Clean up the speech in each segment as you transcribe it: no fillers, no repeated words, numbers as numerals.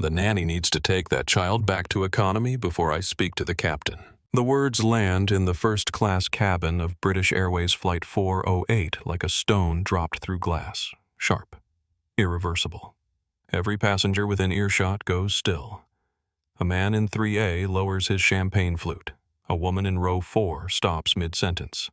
The nanny needs to take that child back to economy before I speak to the captain. The words land in the first-class cabin of British Airways Flight 408 like a stone dropped through glass. Sharp. Irreversible. Every passenger within earshot goes still. A man in 3A lowers his champagne flute. A woman in row 4 stops mid-sentence.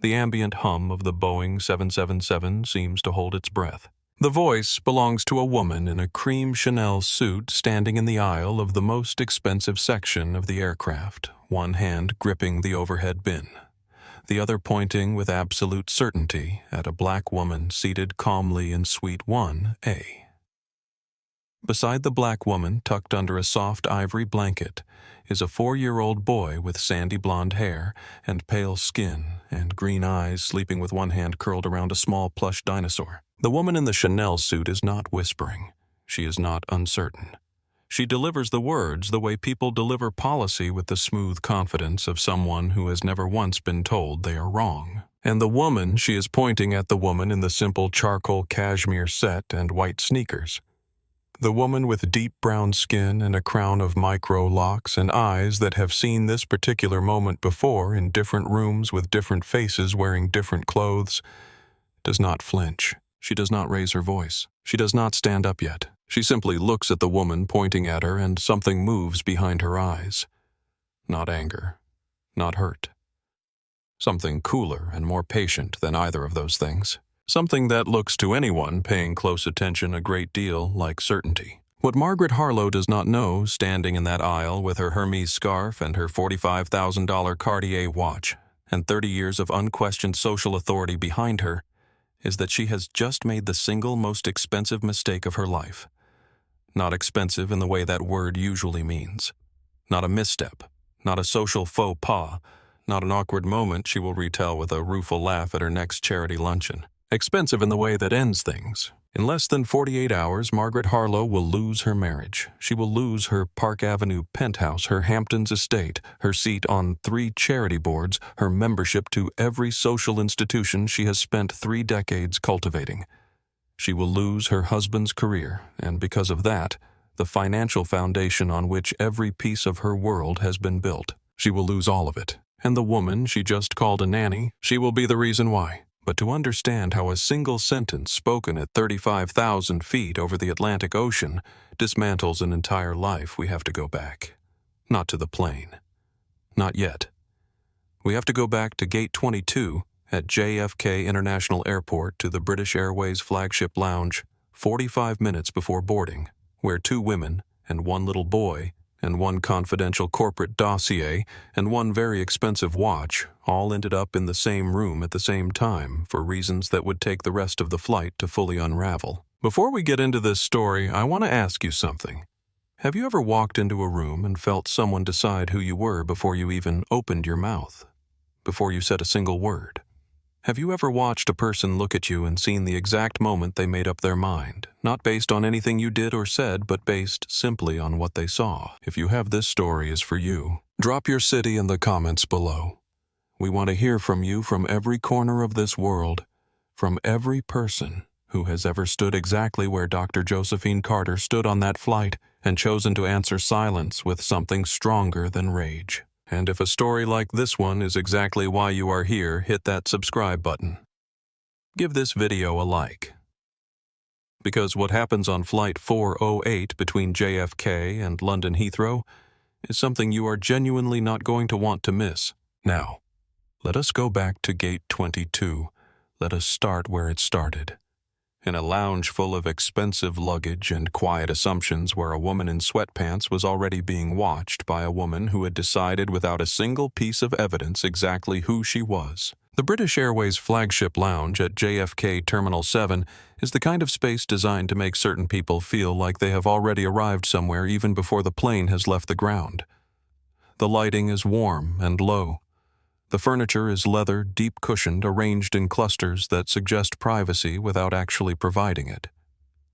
The ambient hum of the Boeing 777 seems to hold its breath. The voice belongs to a woman in a cream Chanel suit standing in the aisle of the most expensive section of the aircraft, one hand gripping the overhead bin, the other pointing with absolute certainty at a black woman seated calmly in Suite 1A. Beside the black woman, tucked under a soft ivory blanket, is a 4-year-old boy with sandy blonde hair and pale skin and green eyes sleeping with one hand curled around a small plush dinosaur. The woman in the Chanel suit is not whispering. She is not uncertain. She delivers the words the way people deliver policy with the smooth confidence of someone who has never once been told they are wrong. And the woman, she is pointing at the woman in the simple charcoal cashmere set and white sneakers. The woman with deep brown skin and a crown of micro-locks and eyes that have seen this particular moment before in different rooms with different faces wearing different clothes, does not flinch. She does not raise her voice. She does not stand up yet. She simply looks at the woman pointing at her, and something moves behind her eyes. Not anger. Not hurt. Something cooler and more patient than either of those things. Something that looks to anyone paying close attention a great deal like certainty. What Margaret Harlow does not know, standing in that aisle with her Hermes scarf and her $45,000 Cartier watch, and 30 years of unquestioned social authority behind her, is that she has just made the single most expensive mistake of her life. Not expensive in the way that word usually means. Not a misstep, not a social faux pas, not an awkward moment she will retell with a rueful laugh at her next charity luncheon. Expensive in the way that ends things. In less than 48 hours, Margaret Harlow will lose her marriage. She will lose her Park Avenue penthouse, her Hamptons estate, her seat on 3 charity boards, her membership to every social institution she has spent 3 decades cultivating. She will lose her husband's career, and because of that, the financial foundation on which every piece of her world has been built. She will lose all of it. And the woman she just called a nanny, she will be the reason why. But to understand how a single sentence spoken at 35,000 feet over the Atlantic Ocean dismantles an entire life, we have to go back. Not to the plane. Not yet. We have to go back to Gate 22 at JFK International Airport to the British Airways flagship lounge 45 minutes before boarding, where 2 women and 1 little boy and 1 confidential corporate dossier and 1 very expensive watch all ended up in the same room at the same time for reasons that would take the rest of the flight to fully unravel. Before we get into this story, I want to ask you something. Have you ever walked into a room and felt someone decide who you were before you even opened your mouth? Before you said a single word? Have you ever watched a person look at you and seen the exact moment they made up their mind, not based on anything you did or said, but based simply on what they saw? If you have, this story is for you. Drop your city in the comments below. We want to hear from you from every corner of this world, from every person who has ever stood exactly where Dr. Josephine Carter stood on that flight and chosen to answer silence with something stronger than rage. And if a story like this one is exactly why you are here, hit that subscribe button. Give this video a like. Because what happens on Flight 408 between JFK and London Heathrow is something you are genuinely not going to want to miss. Now, let us go back to Gate 22. Let us start where it started. In a lounge full of expensive luggage and quiet assumptions where a woman in sweatpants was already being watched by a woman who had decided without a single piece of evidence exactly who she was. The British Airways flagship lounge at JFK Terminal 7 is the kind of space designed to make certain people feel like they have already arrived somewhere even before the plane has left the ground. The lighting is warm and low. The furniture is leather, deep-cushioned, arranged in clusters that suggest privacy without actually providing it.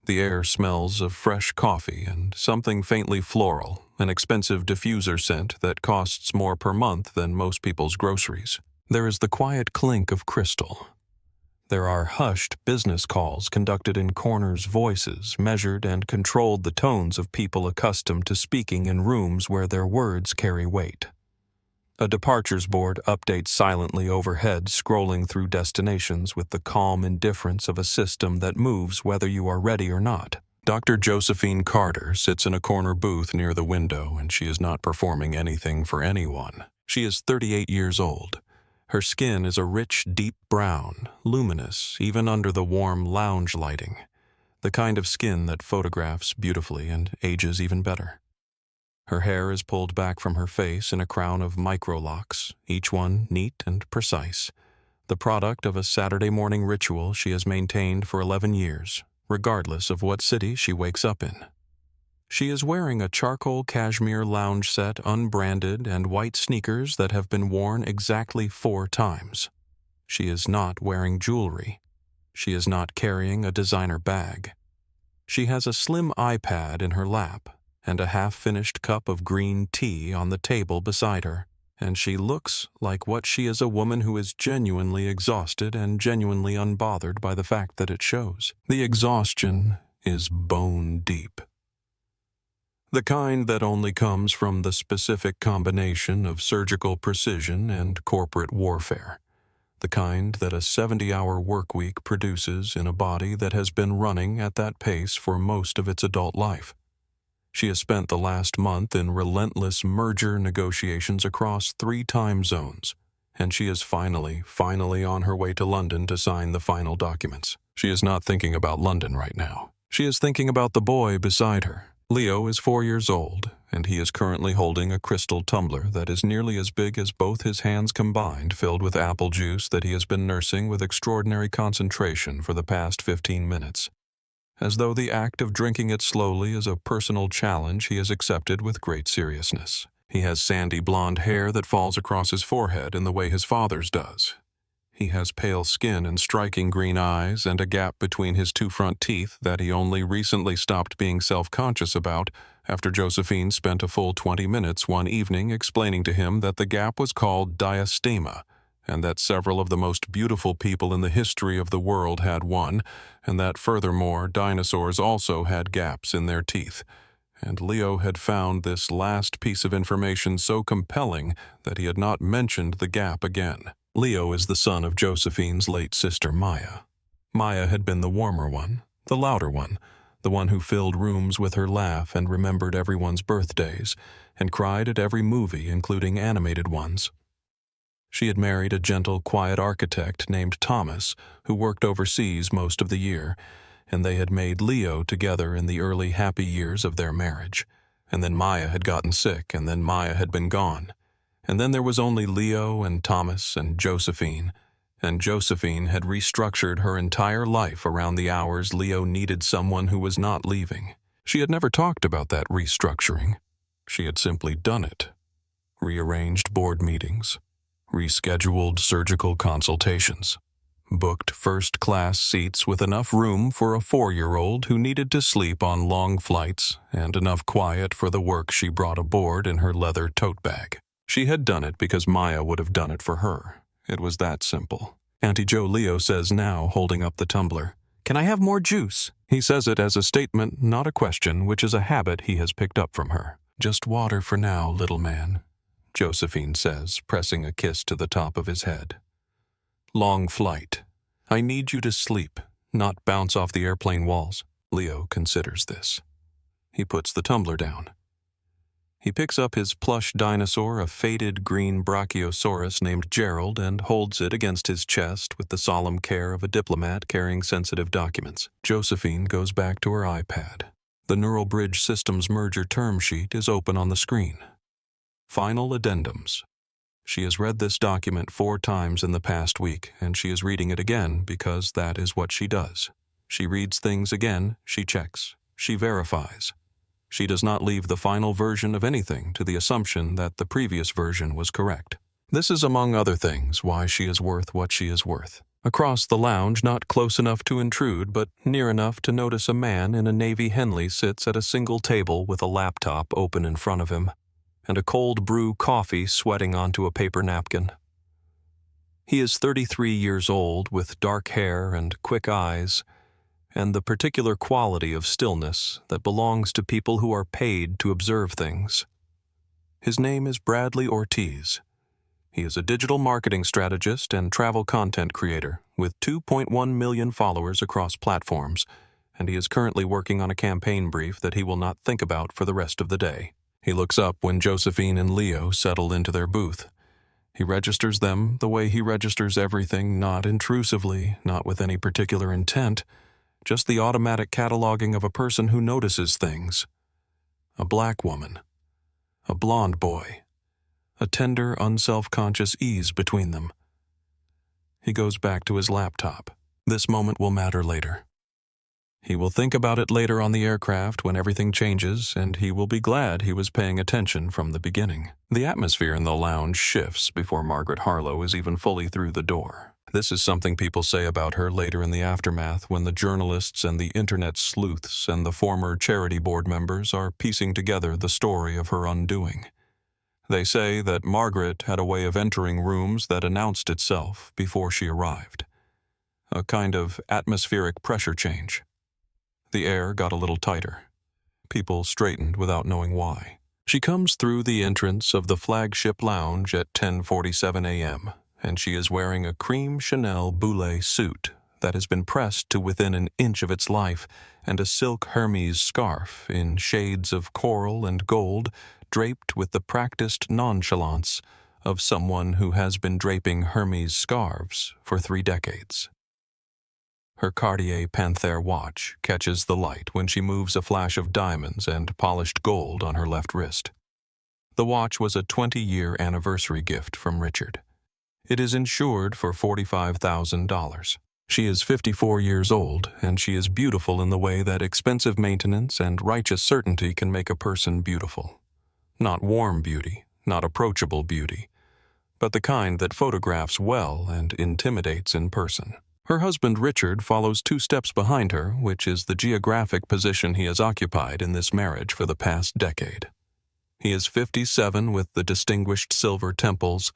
The air smells of fresh coffee and something faintly floral, an expensive diffuser scent that costs more per month than most people's groceries. There is the quiet clink of crystal. There are hushed business calls conducted in corners, voices measured and controlled the tones of people accustomed to speaking in rooms where their words carry weight. A departures board updates silently overhead, scrolling through destinations with the calm indifference of a system that moves whether you are ready or not. Dr. Josephine Carter sits in a corner booth near the window, and she is not performing anything for anyone. She is 38 years old. Her skin is a rich, deep brown, luminous, even under the warm lounge lighting, the kind of skin that photographs beautifully and ages even better. Her hair is pulled back from her face in a crown of micro-locks, each one neat and precise, the product of a Saturday morning ritual she has maintained for 11 years, regardless of what city she wakes up in. She is wearing a charcoal cashmere lounge set, unbranded, and white sneakers that have been worn exactly 4 times. She is not wearing jewelry. She is not carrying a designer bag. She has a slim iPad in her lap and a half-finished cup of green tea on the table beside her, and she looks like what she is, a woman who is genuinely exhausted and genuinely unbothered by the fact that it shows. The exhaustion is bone deep. The kind that only comes from the specific combination of surgical precision and corporate warfare. The kind that a 70-hour work week produces in a body that has been running at that pace for most of its adult life. She has spent the last month in relentless merger negotiations across 3 time zones, and she is finally on her way to London to sign the final documents. She is not thinking about London right now. She is thinking about the boy beside her. Leo is 4 years old, and he is currently holding a crystal tumbler that is nearly as big as both his hands combined, filled with apple juice that he has been nursing with extraordinary concentration for the past 15 minutes. As though the act of drinking it slowly is a personal challenge he has accepted with great seriousness. He has sandy blonde hair that falls across his forehead in the way his father's does. He has pale skin and striking green eyes and a gap between his 2 front teeth that he only recently stopped being self-conscious about after Josephine spent a full 20 minutes one evening explaining to him that the gap was called diastema, and that several of the most beautiful people in the history of the world had one, and that furthermore dinosaurs also had gaps in their teeth. And Leo had found this last piece of information so compelling that he had not mentioned the gap again. Leo is the son of Josephine's late sister Maya. Maya had been the warmer one, the louder one, the one who filled rooms with her laugh and remembered everyone's birthdays, and cried at every movie, including animated ones. She had married a gentle, quiet architect named Thomas, who worked overseas most of the year, and they had made Leo together in the early happy years of their marriage. And then Maya had gotten sick, and then Maya had been gone. And then there was only Leo and Thomas and Josephine had restructured her entire life around the hours Leo needed someone who was not leaving. She had never talked about that restructuring. She had simply done it. Rearranged board meetings, rescheduled surgical consultations, booked first-class seats with enough room for a 4-year-old who needed to sleep on long flights and enough quiet for the work she brought aboard in her leather tote bag. She had done it because Maya would have done it for her. It was that simple. Auntie Joe, Leo says now, holding up the tumbler. "Can I have more juice?" He says it as a statement, not a question, which is a habit he has picked up from her. "Just water for now, little man," Josephine says, pressing a kiss to the top of his head. "Long flight. I need you to sleep, not bounce off the airplane walls." Leo considers this. He puts the tumbler down. He picks up his plush dinosaur, a faded green brachiosaurus named Gerald, and holds it against his chest with the solemn care of a diplomat carrying sensitive documents. Josephine goes back to her iPad. The Neural Bridge Systems merger term sheet is open on the screen. Final addendums. She has read this document 4 times in the past week, and she is reading it again because that is what she does. She reads things again, she checks, she verifies. She does not leave the final version of anything to the assumption that the previous version was correct. This is, among other things, why she is worth what she is worth. Across the lounge, not close enough to intrude, but near enough to notice, a man in a navy Henley sits at a single table with a laptop open in front of him, and a cold brew coffee sweating onto a paper napkin. He is 33 years old with dark hair and quick eyes, and the particular quality of stillness that belongs to people who are paid to observe things. His name is Bradley Ortiz. He is a digital marketing strategist and travel content creator with 2.1 million followers across platforms, and he is currently working on a campaign brief that he will not think about for the rest of the day. He looks up when Josephine and Leo settle into their booth. He registers them the way he registers everything, not intrusively, not with any particular intent, just the automatic cataloging of a person who notices things. A black woman. A blonde boy. A tender, unself-conscious ease between them. He goes back to his laptop. This moment will matter later. He will think about it later on the aircraft when everything changes, and he will be glad he was paying attention from the beginning. The atmosphere in the lounge shifts before Margaret Harlow is even fully through the door. This is something people say about her later in the aftermath when the journalists and the internet sleuths and the former charity board members are piecing together the story of her undoing. They say that Margaret had a way of entering rooms that announced itself before she arrived. A kind of atmospheric pressure change. The air got a little tighter. People straightened without knowing why. She comes through the entrance of the flagship lounge at 10:47 a.m., and she is wearing a cream Chanel boulet suit that has been pressed to within an inch of its life, and a silk Hermes scarf in shades of coral and gold, draped with the practiced nonchalance of someone who has been draping Hermes scarves for 3 decades. Her Cartier Panthère watch catches the light when she moves a flash of diamonds and polished gold on her left wrist. The watch was a 20-year anniversary gift from Richard. It is insured for $45,000. She is 54 years old, and she is beautiful in the way that expensive maintenance and righteous certainty can make a person beautiful. Not warm beauty, not approachable beauty, but the kind that photographs well and intimidates in person. Her husband Richard follows 2 steps behind her, which is the geographic position he has occupied in this marriage for the past decade. He is 57 with the distinguished silver temples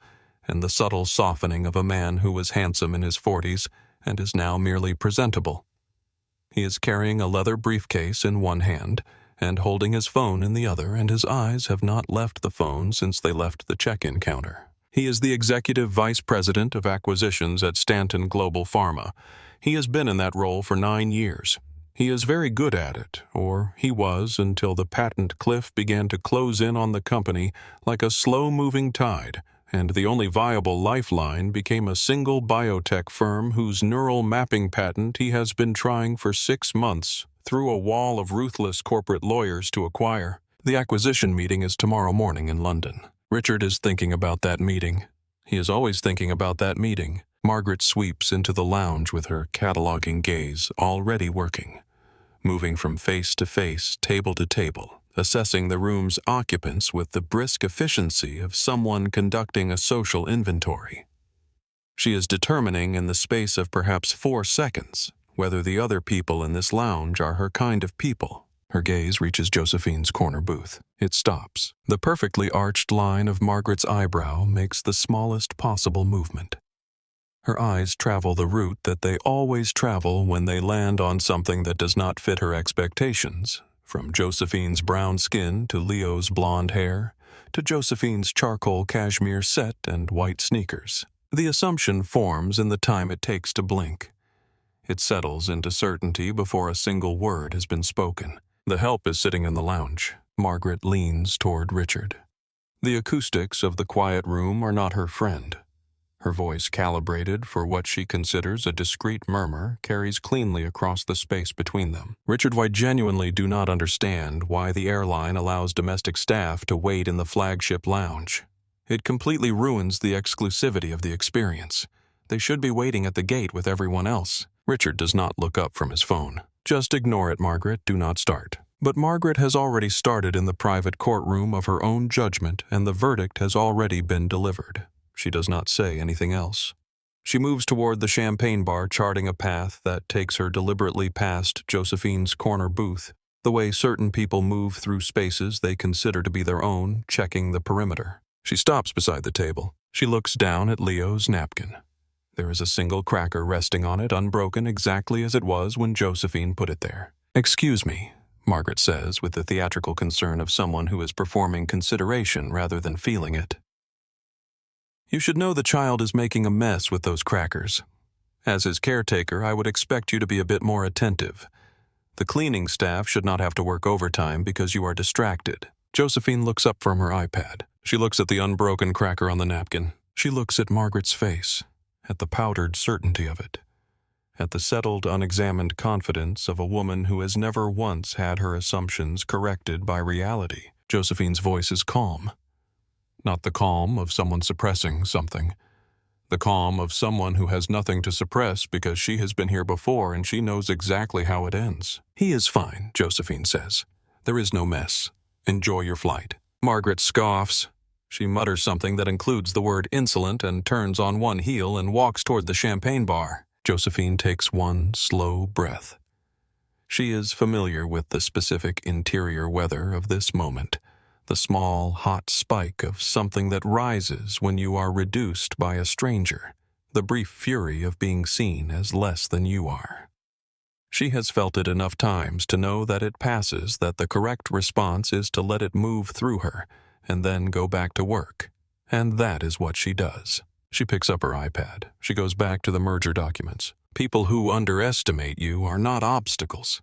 and the subtle softening of a man who was handsome in his 40s and is now merely presentable. He is carrying a leather briefcase in one hand and holding his phone in the other, and his eyes have not left the phone since they left the check-in counter. He is the executive vice president of acquisitions at Stanton Global Pharma. He has been in that role for 9 years. He is very good at it, or he was until the patent cliff began to close in on the company like a slow-moving tide, and the only viable lifeline became a single biotech firm whose neural mapping patent he has been trying for 6 months through a wall of ruthless corporate lawyers to acquire. The acquisition meeting is tomorrow morning in London. Richard is thinking about that meeting. He is always thinking about that meeting. Margaret sweeps into the lounge with her cataloging gaze already working, moving from face to face, table to table, assessing the room's occupants with the brisk efficiency of someone conducting a social inventory. She is determining in the space of perhaps 4 seconds whether the other people in this lounge are her kind of people. Her gaze reaches Josephine's corner booth. It stops. The perfectly arched line of Margaret's eyebrow makes the smallest possible movement. Her eyes travel the route that they always travel when they land on something that does not fit her expectations, from Josephine's brown skin to Leo's blonde hair, to Josephine's charcoal cashmere set and white sneakers. The assumption forms in the time it takes to blink. It settles into certainty before a single word has been spoken. The help is sitting in the lounge. Margaret leans toward Richard. The acoustics of the quiet room are not her friend. Her voice, calibrated for what she considers a discreet murmur, carries cleanly across the space between them. Richard, I genuinely do not understand why the airline allows domestic staff to wait in the flagship lounge. It completely ruins the exclusivity of the experience. They should be waiting at the gate with everyone else. Richard does not look up from his phone. Just ignore it, Margaret. Do not start. But Margaret has already started in the private courtroom of her own judgment, and the verdict has already been delivered. She does not say anything else. She moves toward the champagne bar, charting a path that takes her deliberately past Josephine's corner booth, the way certain people move through spaces they consider to be their own, checking the perimeter. She stops beside the table. She looks down at Leo's napkin. There is a single cracker resting on it, unbroken exactly as it was when Josephine put it there. "Excuse me," Margaret says with the theatrical concern of someone who is performing consideration rather than feeling it. "You should know the child is making a mess with those crackers. As his caretaker, I would expect you to be a bit more attentive. The cleaning staff should not have to work overtime because you are distracted." Josephine looks up from her iPad. She looks at the unbroken cracker on the napkin. She looks at Margaret's face, at the powdered certainty of it, at the settled, unexamined confidence of a woman who has never once had her assumptions corrected by reality. Josephine's voice is calm. Not the calm of someone suppressing something. The calm of someone who has nothing to suppress because she has been here before and she knows exactly how it ends. "He is fine," Josephine says. "There is no mess. Enjoy your flight." Margaret scoffs. She mutters something that includes the word insolent and turns on one heel and walks toward the champagne bar. Josephine takes one slow breath. She is familiar with the specific interior weather of this moment, the small, hot spike of something that rises when you are reduced by a stranger, the brief fury of being seen as less than you are. She has felt it enough times to know that it passes, that the correct response is to let it move through her, and then go back to work. And that is what she does. She picks up her iPad. She goes back to the merger documents. People who underestimate you are not obstacles.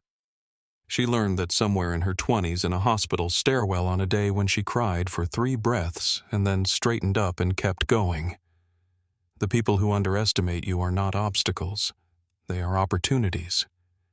She learned that somewhere in her 20s in a hospital stairwell on a day when she cried for 3 breaths and then straightened up and kept going. The people who underestimate you are not obstacles. They are opportunities.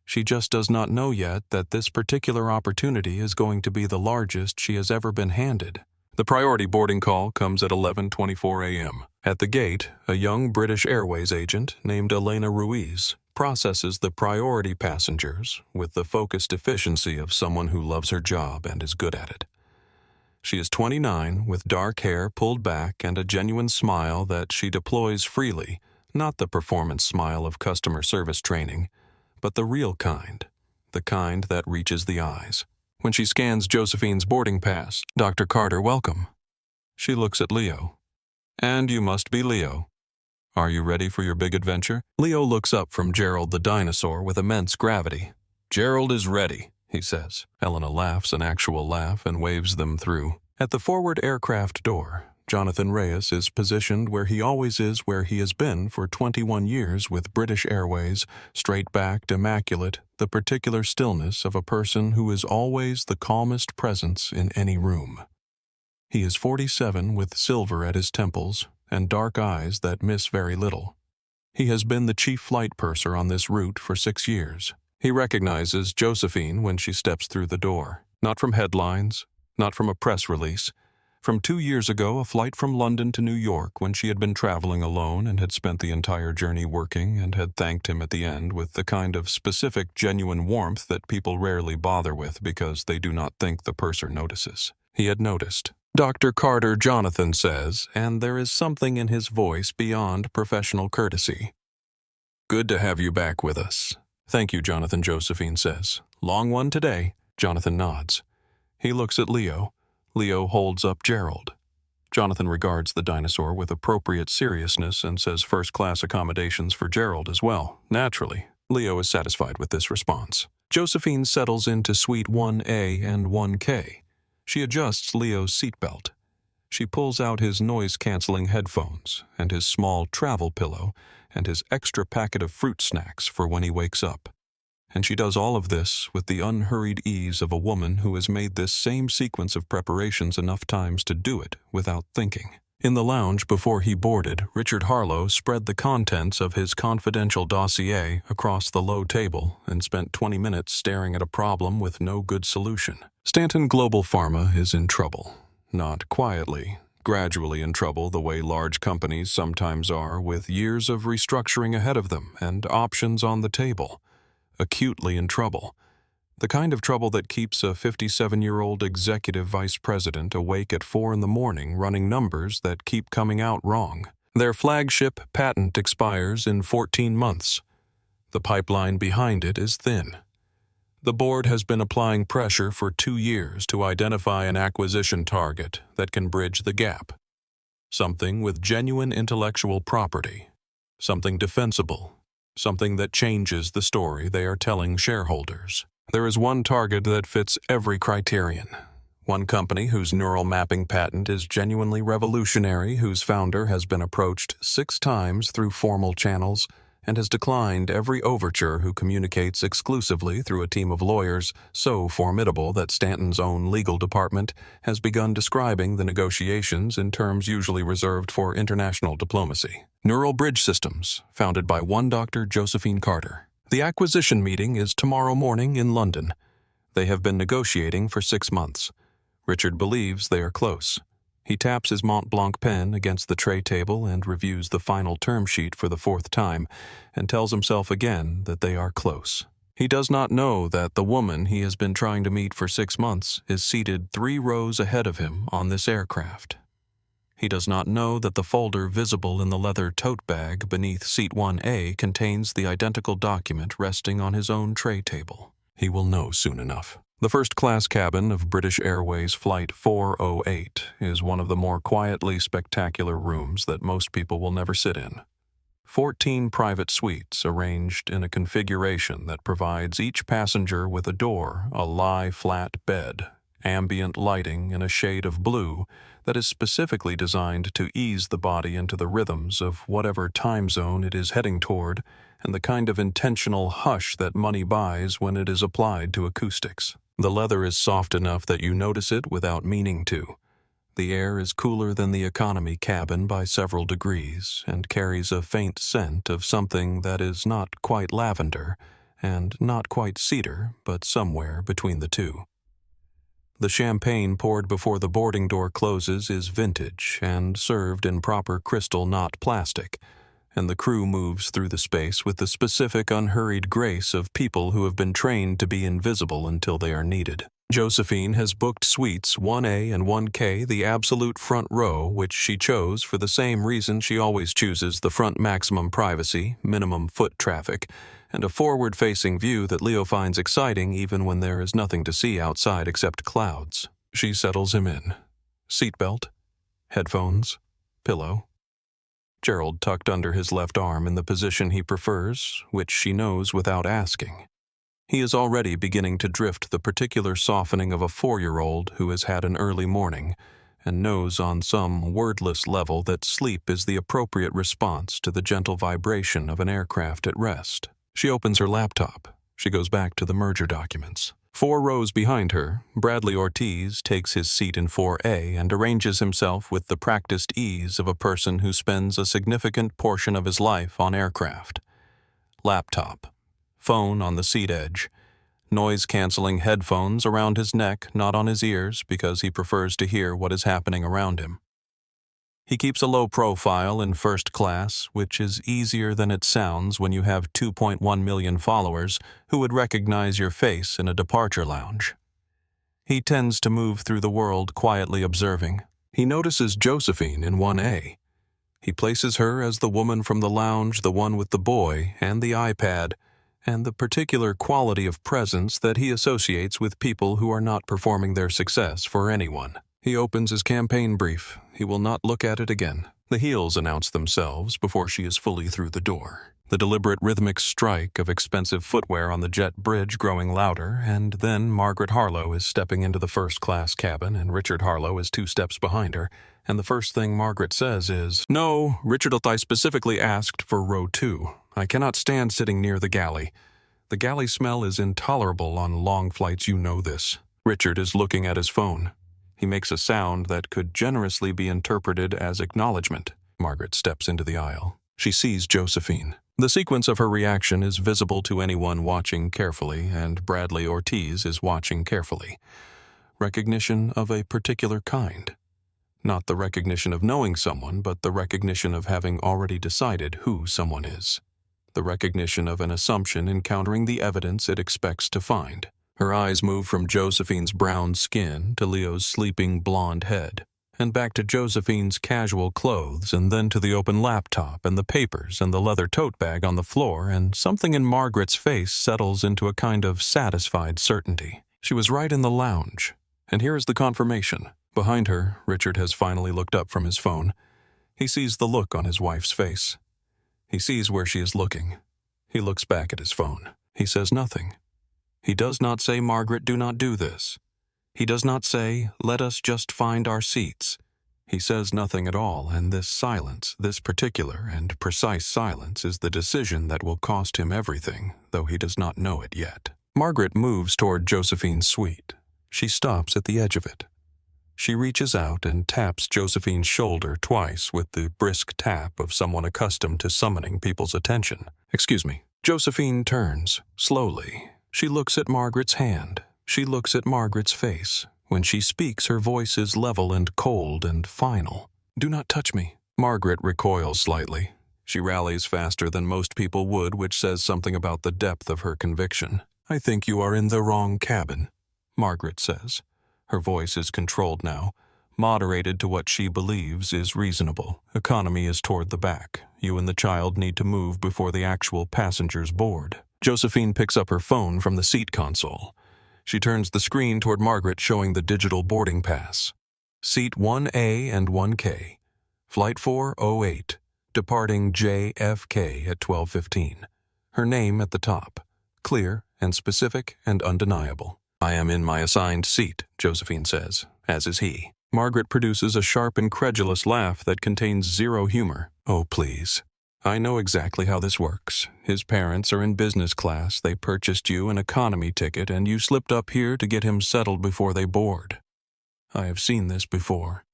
She just does not know yet that this particular opportunity is going to be the largest she has ever been handed. The priority boarding call comes at 11:24 a.m. At the gate, a young British Airways agent named Elena Ruiz processes the priority passengers with the focused efficiency of someone who loves her job and is good at it. She is 29, with dark hair pulled back and a genuine smile that she deploys freely, not the performance smile of customer service training, but the real kind, the kind that reaches the eyes. When she scans Josephine's boarding pass, "Dr. Carter, welcome." She looks at Leo. "And you must be Leo. Are you ready for your big adventure?" Leo looks up from Gerald the dinosaur with immense gravity. "Gerald is ready," he says. Elena laughs an actual laugh and waves them through. At the forward aircraft door, Jonathan Reyes is positioned where he always is, where he has been for 21 years with British Airways, straight-backed, immaculate, the particular stillness of a person who is always the calmest presence in any room. He is 47 with silver at his temples and dark eyes that miss very little. He has been the chief flight purser on this route for 6 years. He recognizes Josephine when she steps through the door, not from headlines, not from a press release, from 2 years ago, a flight from London to New York when she had been traveling alone and had spent the entire journey working and had thanked him at the end with the kind of specific, genuine warmth that people rarely bother with because they do not think the purser notices. He had noticed. "Dr. Carter," Jonathan says, and there is something in his voice beyond professional courtesy. "Good to have you back with us." "Thank you, Jonathan," Josephine says. "Long one today." Jonathan nods. He looks at Leo. Leo holds up Gerald. Jonathan regards the dinosaur with appropriate seriousness and says first-class accommodations for Gerald as well. Naturally, Leo is satisfied with this response. Josephine settles into Suite 1A and 1K. She adjusts Leo's seatbelt. She pulls out his noise-canceling headphones and his small travel pillow and his extra packet of fruit snacks for when he wakes up. And she does all of this with the unhurried ease of a woman who has made this same sequence of preparations enough times to do it without thinking. In the lounge before he boarded, Richard Harlow spread the contents of his confidential dossier across the low table and spent 20 minutes staring at a problem with no good solution. Stanton Global Pharma is in trouble. Not quietly, gradually in trouble the way large companies sometimes are, with years of restructuring ahead of them and options on the table. Acutely in trouble. The kind of trouble that keeps a 57-year-old executive vice president awake at 4 a.m. running numbers that keep coming out wrong. Their flagship patent expires in 14 months. The pipeline behind it is thin. The board has been applying pressure for 2 years to identify an acquisition target that can bridge the gap. Something with genuine intellectual property. something defensible, something that changes the story they are telling shareholders. There is one target that fits every criterion. One company whose neural mapping patent is genuinely revolutionary, whose founder has been approached 6 times through formal channels and has declined every overture, who communicates exclusively through a team of lawyers so formidable that Stanton's own legal department has begun describing the negotiations in terms usually reserved for international diplomacy. Neural Bridge Systems, founded by one Dr. Josephine Carter. The acquisition meeting is tomorrow morning in London. They have been negotiating for 6 months. Richard believes they are close. He taps his Mont Blanc pen against the tray table and reviews the final term sheet for the 4th time, and tells himself again that they are close. He does not know that the woman he has been trying to meet for 6 months is seated 3 rows ahead of him on this aircraft. He does not know that the folder visible in the leather tote bag beneath seat 1A contains the identical document resting on his own tray table. He will know soon enough. The first-class cabin of British Airways Flight 408 is one of the more quietly spectacular rooms that most people will never sit in. 14 private suites arranged in a configuration that provides each passenger with a door, a lie-flat bed, ambient lighting in a shade of blue that is specifically designed to ease the body into the rhythms of whatever time zone it is heading toward, and the kind of intentional hush that money buys when it is applied to acoustics. The leather is soft enough that you notice it without meaning to. The air is cooler than the economy cabin by several degrees and carries a faint scent of something that is not quite lavender and not quite cedar, but somewhere between the two. The champagne poured before the boarding door closes is vintage and served in proper crystal, not plastic, and the crew moves through the space with the specific unhurried grace of people who have been trained to be invisible until they are needed. Josephine has booked suites 1A and 1K, the absolute front row, which she chose for the same reason she always chooses the front: maximum privacy, minimum foot traffic, and a forward-facing view that Leo finds exciting even when there is nothing to see outside except clouds. She settles him in. Seatbelt, headphones, pillow. Gerald tucked under his left arm in the position he prefers, which she knows without asking. He is already beginning to drift the particular softening of a 4-year-old who has had an early morning and knows on some wordless level that sleep is the appropriate response to the gentle vibration of an aircraft at rest. She opens her laptop. She goes back to the merger documents. 4 rows behind her, Bradley Ortiz takes his seat in 4A and arranges himself with the practiced ease of a person who spends a significant portion of his life on aircraft. Laptop. Phone on the seat edge. Noise-canceling headphones around his neck, not on his ears, because he prefers to hear what is happening around him. He keeps a low profile in first class, which is easier than it sounds when you have 2.1 million followers who would recognize your face in a departure lounge. He tends to move through the world quietly observing. He notices Josephine in 1A. He places her as the woman from the lounge, the one with the boy and the iPad, and the particular quality of presence that he associates with people who are not performing their success for anyone. He opens his campaign brief. He will not look at it again. The heels announce themselves before she is fully through the door. The deliberate rhythmic strike of expensive footwear on the jet bridge growing louder, and then Margaret Harlow is stepping into the first-class cabin, and Richard Harlow is 2 steps behind her, and the first thing Margaret says is, "No, Richard, I specifically asked for row 2. I cannot stand sitting near the galley. The galley smell is intolerable on long flights, you know this." Richard is looking at his phone. He makes a sound that could generously be interpreted as acknowledgement. Margaret steps into the aisle. She sees Josephine. The sequence of her reaction is visible to anyone watching carefully, and Bradley Ortiz is watching carefully. Recognition of a particular kind. Not the recognition of knowing someone, but the recognition of having already decided who someone is. The recognition of an assumption encountering the evidence it expects to find. Her eyes move from Josephine's brown skin to Leo's sleeping blonde head, and back to Josephine's casual clothes, and then to the open laptop and the papers and the leather tote bag on the floor, and something in Margaret's face settles into a kind of satisfied certainty. She was right in the lounge, and here is the confirmation. Behind her, Richard has finally looked up from his phone. He sees the look on his wife's face. He sees where she is looking. He looks back at his phone. He says nothing. He does not say, "Margaret, do not do this." He does not say, "Let us just find our seats." He says nothing at all, and this silence, this particular and precise silence, is the decision that will cost him everything, though he does not know it yet. Margaret moves toward Josephine's suite. She stops at the edge of it. She reaches out and taps Josephine's shoulder twice with the brisk tap of someone accustomed to summoning people's attention. "Excuse me." Josephine turns, slowly. She looks at Margaret's hand. She looks at Margaret's face. When she speaks, her voice is level and cold and final. "Do not touch me." Margaret recoils slightly. She rallies faster than most people would, which says something about the depth of her conviction. "I think you are in the wrong cabin," Margaret says. Her voice is controlled now, moderated to what she believes is reasonable. "Economy is toward the back. You and the child need to move before the actual passengers board." Josephine picks up her phone from the seat console. She turns the screen toward Margaret, showing the digital boarding pass. Seat 1A and 1K. Flight 408, departing JFK at 12:15. Her name at the top, clear and specific and undeniable. "I am in my assigned seat," Josephine says, as is he. Margaret produces a sharp, incredulous laugh that contains zero humor. "Oh, please. I know exactly how this works. His parents are in business class. They purchased you an economy ticket, and you slipped up here to get him settled before they board. I have seen this before.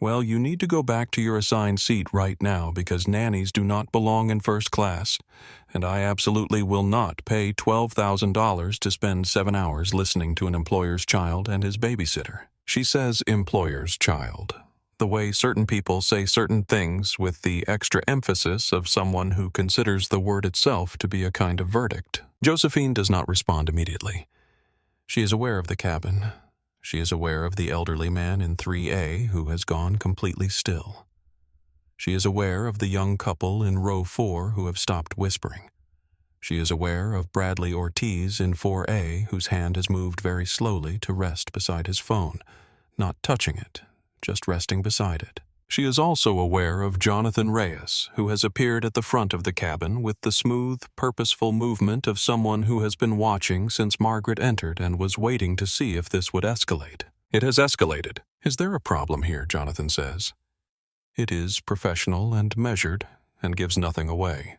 Well, you need to go back to your assigned seat right now because nannies do not belong in first class, and I absolutely will not pay $12,000 to spend 7 hours listening to an employer's child and his babysitter." She says employer's child, the way certain people say certain things with the extra emphasis of someone who considers the word itself to be a kind of verdict. Josephine does not respond immediately. She is aware of the cabin. She is aware of the elderly man in 3A who has gone completely still. She is aware of the young couple in row 4 who have stopped whispering. She is aware of Bradley Ortiz in 4A whose hand has moved very slowly to rest beside his phone, not touching it, just resting beside it. She is also aware of Jonathan Reyes, who has appeared at the front of the cabin with the smooth, purposeful movement of someone who has been watching since Margaret entered and was waiting to see if this would escalate. It has escalated. "Is there a problem here?" Jonathan says. It is professional and measured and gives nothing away.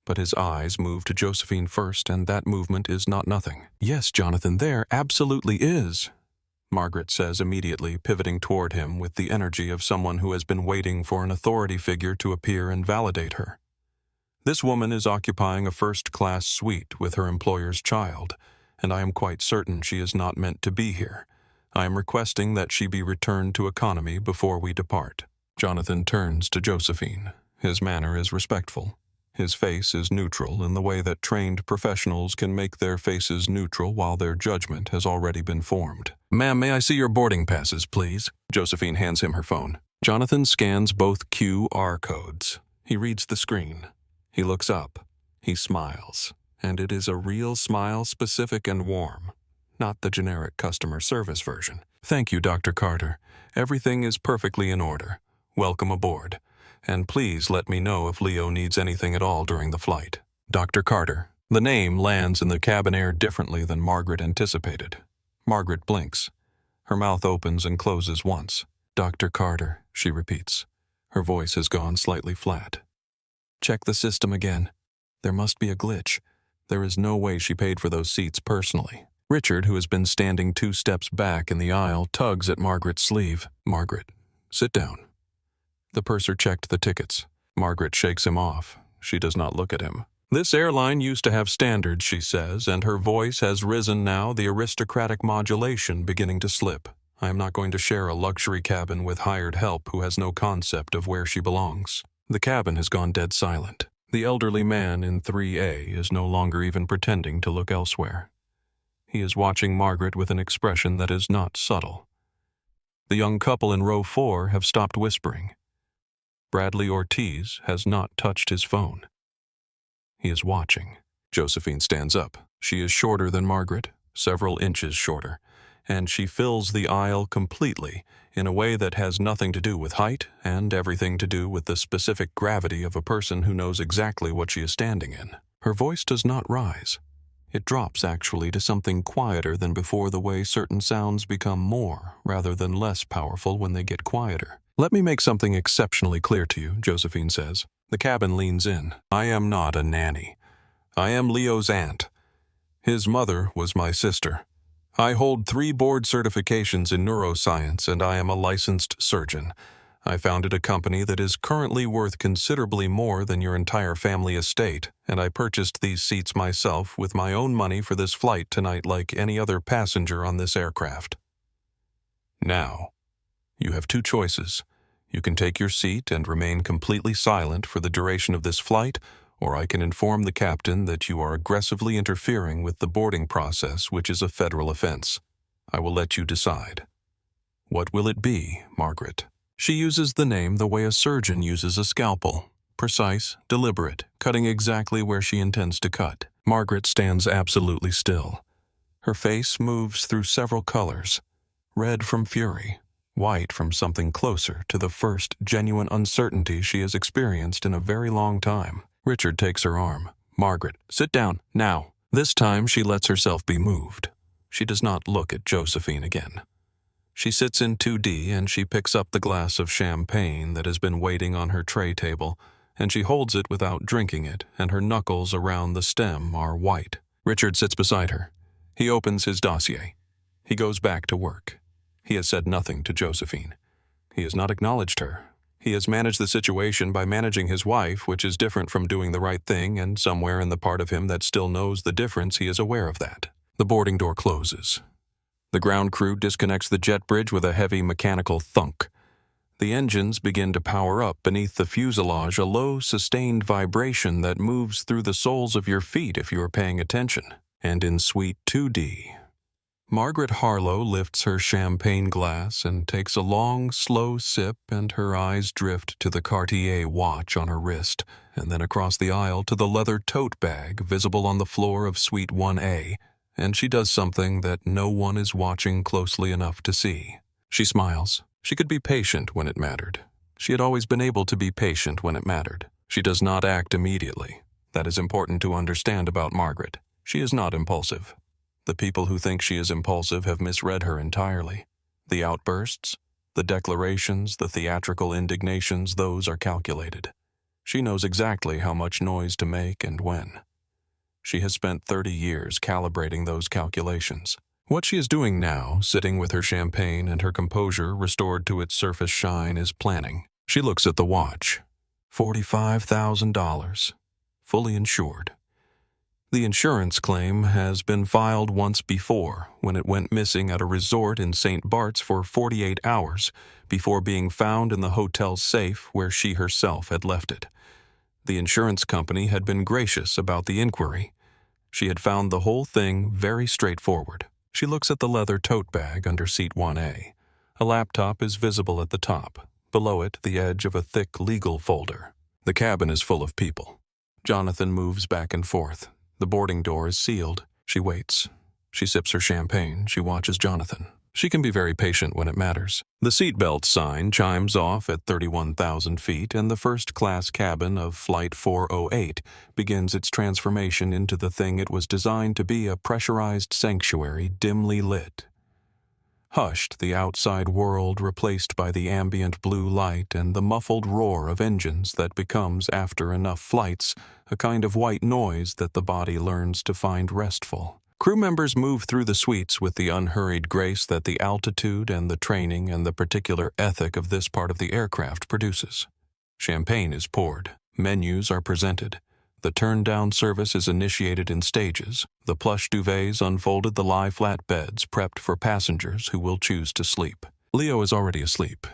But his eyes move to Josephine first, and that movement is not nothing. "Yes, Jonathan, there absolutely is," Margaret says immediately, pivoting toward him with the energy of someone who has been waiting for an authority figure to appear and validate her. "This woman is occupying a first-class suite with her employer's child, and I am quite certain she is not meant to be here. I am requesting that she be returned to economy before we depart." Jonathan turns to Josephine. His manner is respectful. His face is neutral in the way that trained professionals can make their faces neutral while their judgment has already been formed. "Ma'am, may I see your boarding passes, please?" Josephine hands him her phone. Jonathan scans both QR codes. He reads the screen. He looks up. He smiles. And it is a real smile, specific and warm, not the generic customer service version. "Thank you, Dr. Carter. Everything is perfectly in order. Welcome aboard. And please let me know if Leo needs anything at all during the flight. Dr. Carter." The name lands in the cabin air differently than Margaret anticipated. Margaret blinks. Her mouth opens and closes once. "Dr. Carter," she repeats. Her voice has gone slightly flat. "Check the system again. There must be a glitch. There is no way she paid for those seats personally." Richard, who has been standing 2 steps back in the aisle, tugs at Margaret's sleeve. "Margaret, sit down." The purser checked the tickets. Margaret shakes him off. She does not look at him. "This airline used to have standards," she says, and her voice has risen now, the aristocratic modulation beginning to slip. "I am not going to share a luxury cabin with hired help who has no concept of where she belongs." The cabin has gone dead silent. The elderly man in 3A is no longer even pretending to look elsewhere. He is watching Margaret with an expression that is not subtle. The young couple in row 4 have stopped whispering. Bradley Ortiz has not touched his phone. He is watching. Josephine stands up. She is shorter than Margaret, several inches shorter, and she fills the aisle completely in a way that has nothing to do with height and everything to do with the specific gravity of a person who knows exactly what she is standing in. Her voice does not rise. It drops actually to something quieter than before, the way certain sounds become more rather than less powerful when they get quieter. "Let me make something exceptionally clear to you," Josephine says. The cabin leans in. "I am not a nanny. I am Leo's aunt. His mother was my sister. I hold 3 board certifications in neuroscience, and I am a licensed surgeon. I founded a company that is currently worth considerably more than your entire family estate, and I purchased these seats myself with my own money for this flight tonight like any other passenger on this aircraft. Now, you have 2 choices. You can take your seat and remain completely silent for the duration of this flight, or I can inform the captain that you are aggressively interfering with the boarding process, which is a federal offense. I will let you decide." "What will it be, Margaret?" She uses the name the way a surgeon uses a scalpel. Precise, deliberate, cutting exactly where she intends to cut. Margaret stands absolutely still. Her face moves through several colors. Red from fury, white from something closer to the first genuine uncertainty she has experienced in a very long time. Richard takes her arm. "Margaret, sit down, now." This time she lets herself be moved. She does not look at Josephine again. She sits in 2D and she picks up the glass of champagne that has been waiting on her tray table, and she holds it without drinking it, and her knuckles around the stem are white. Richard sits beside her. He opens his dossier. He goes back to work. He has said nothing to Josephine. He has not acknowledged her. He has managed the situation by managing his wife, which is different from doing the right thing, and somewhere in the part of him that still knows the difference, he is aware of that. The boarding door closes. The ground crew disconnects the jet bridge with a heavy mechanical thunk. The engines begin to power up beneath the fuselage, a low, sustained vibration that moves through the soles of your feet if you are paying attention. And in Suite 2D, Margaret Harlow lifts her champagne glass and takes a long, slow sip, and her eyes drift to the Cartier watch on her wrist, and then across the aisle to the leather tote bag visible on the floor of Suite 1A, and she does something that no one is watching closely enough to see. She smiles. She could be patient when it mattered. She had always been able to be patient when it mattered. She does not act immediately. That is important to understand about Margaret. She is not impulsive. The people who think she is impulsive have misread her entirely. The outbursts, the declarations, the theatrical indignations, those are calculated. She knows exactly how much noise to make and when. She has spent 30 years calibrating those calculations. What she is doing now, sitting with her champagne and her composure restored to its surface shine, is planning. She looks at the watch. $45,000. Fully insured. The insurance claim has been filed once before, when it went missing at a resort in St. Bart's for 48 hours before being found in the hotel's safe where she herself had left it. The insurance company had been gracious about the inquiry. She had found the whole thing very straightforward. She looks at the leather tote bag under seat 1A. A laptop is visible at the top. Below it, the edge of a thick legal folder. The cabin is full of people. Jonathan moves back and forth. The boarding door is sealed. She waits. She sips her champagne. She watches Jonathan. She can be very patient when it matters. The seatbelt sign chimes off at 31,000 feet, and the first-class cabin of Flight 408 begins its transformation into the thing it was designed to be, a pressurized sanctuary dimly lit. Hushed, the outside world replaced by the ambient blue light and the muffled roar of engines that becomes, after enough flights, a kind of white noise that the body learns to find restful. Crew members move through the suites with the unhurried grace that the altitude and the training and the particular ethic of this part of the aircraft produces. Champagne is poured. Menus are presented. The turn-down service is initiated in stages. The plush duvets unfolded, the lie-flat beds prepped for passengers who will choose to sleep. Leo is already asleep.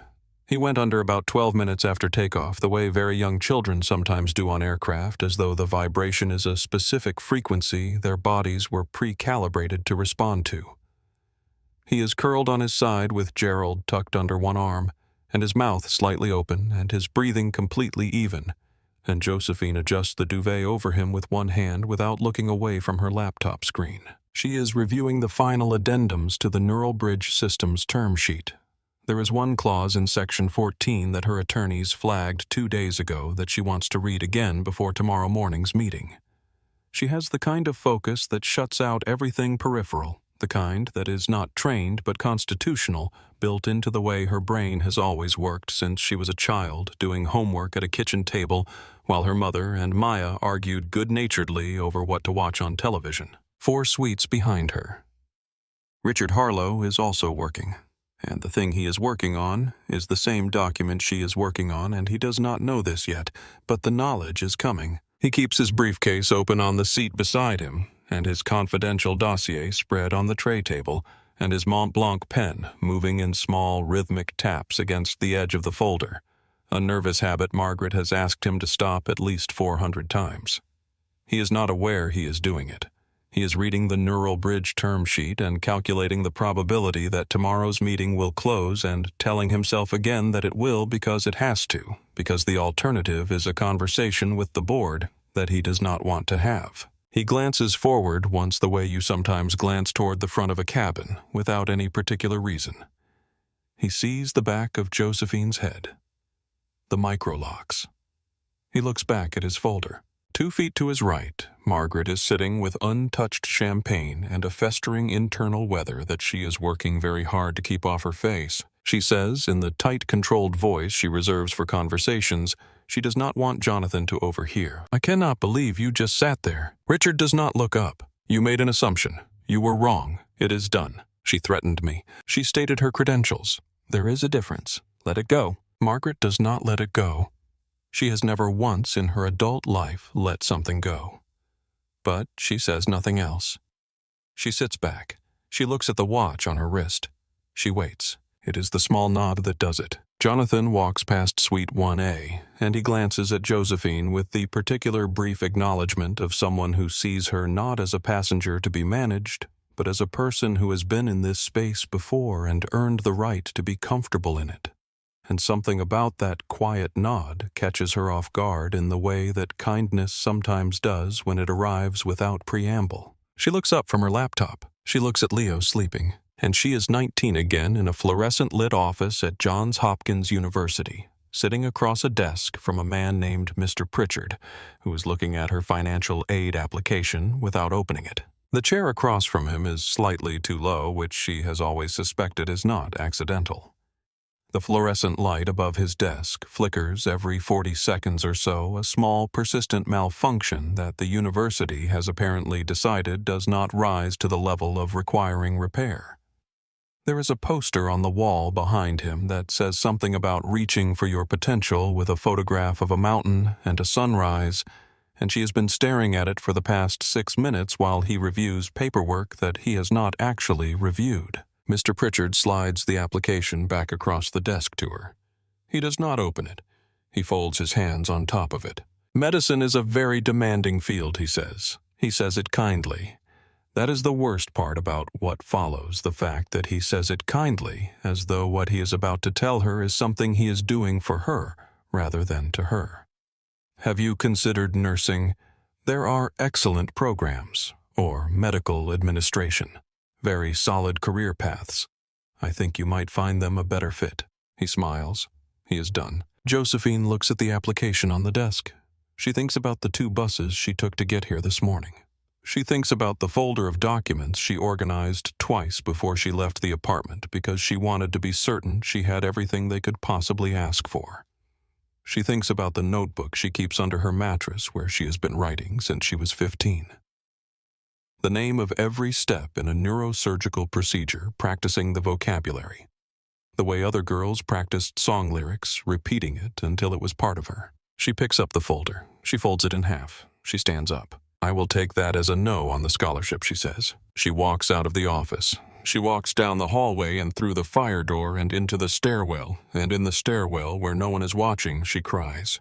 He went under about 12 minutes after takeoff, the way very young children sometimes do on aircraft, as though the vibration is a specific frequency their bodies were pre-calibrated to respond to. He is curled on his side with Gerald tucked under one arm, and his mouth slightly open and his breathing completely even, and Josephine adjusts the duvet over him with one hand without looking away from her laptop screen. She is reviewing the final addendums to the Neural Bridge Systems term sheet. There is one clause in Section 14 that her attorneys flagged 2 days ago that she wants to read again before tomorrow morning's meeting. She has the kind of focus that shuts out everything peripheral, the kind that is not trained but constitutional, built into the way her brain has always worked since she was a child, doing homework at a kitchen table while her mother and Maya argued good-naturedly over what to watch on television. 4 suites behind her. Richard Harlow is also working, and the thing he is working on is the same document she is working on, and he does not know this yet, but the knowledge is coming. He keeps his briefcase open on the seat beside him, and his confidential dossier spread on the tray table, and his Mont Blanc pen moving in small rhythmic taps against the edge of the folder, a nervous habit Margaret has asked him to stop at least 400 times. He is not aware he is doing it. He is reading the Neural Bridge term sheet and calculating the probability that tomorrow's meeting will close and telling himself again that it will because it has to, because the alternative is a conversation with the board that he does not want to have. He glances forward once the way you sometimes glance toward the front of a cabin without any particular reason. He sees the back of Josephine's head. The microlocks. He looks back at his folder. 2 feet to his right, Margaret is sitting with untouched champagne and a festering internal weather that she is working very hard to keep off her face. She says, in the tight, controlled voice she reserves for conversations, she does not want Jonathan to overhear. "I cannot believe you just sat there." Richard does not look up. "You made an assumption. You were wrong. It is done." She threatened me. She stated her credentials. There is a difference. Let it go. Margaret does not let it go. She has never once in her adult life let something go. But she says nothing else. She sits back. She looks at the watch on her wrist. She waits. It is the small nod that does it. Jonathan walks past Suite 1A, and he glances at Josephine with the particular brief acknowledgement of someone who sees her not as a passenger to be managed, but as a person who has been in this space before and earned the right to be comfortable in it. And something about that quiet nod catches her off guard in the way that kindness sometimes does when it arrives without preamble. She looks up from her laptop. She looks at Leo sleeping, and she is 19 again in a fluorescent-lit office at Johns Hopkins University, sitting across a desk from a man named Mr. Pritchard, who is looking at her financial aid application without opening it. The chair across from him is slightly too low, which she has always suspected is not accidental. The fluorescent light above his desk flickers every 40 seconds or so, a small, persistent malfunction that the university has apparently decided does not rise to the level of requiring repair. There is a poster on the wall behind him that says something about reaching for your potential with a photograph of a mountain and a sunrise, and she has been staring at it for the past 6 minutes while he reviews paperwork that he has not actually reviewed. Mr. Pritchard slides the application back across the desk to her. He does not open it. He folds his hands on top of it. "Medicine is a very demanding field," he says. He says it kindly. That is the worst part about what follows, the fact that he says it kindly, as though what he is about to tell her is something he is doing for her, rather than to her. "Have you considered nursing? There are excellent programs, or medical administration. Very solid career paths. I think you might find them a better fit." He smiles. He is done. Josephine looks at the application on the desk. She thinks about the 2 buses she took to get here this morning. She thinks about the folder of documents she organized twice before she left the apartment because she wanted to be certain she had everything they could possibly ask for. She thinks about the notebook she keeps under her mattress where she has been writing since she was 15. The name of every step in a neurosurgical procedure, practicing the vocabulary. The way other girls practiced song lyrics, repeating it until it was part of her. She picks up the folder. She folds it in half. She stands up. "I will take that as a no on the scholarship," she says. She walks out of the office. She walks down the hallway and through the fire door and into the stairwell, and in the stairwell, where no one is watching, she cries.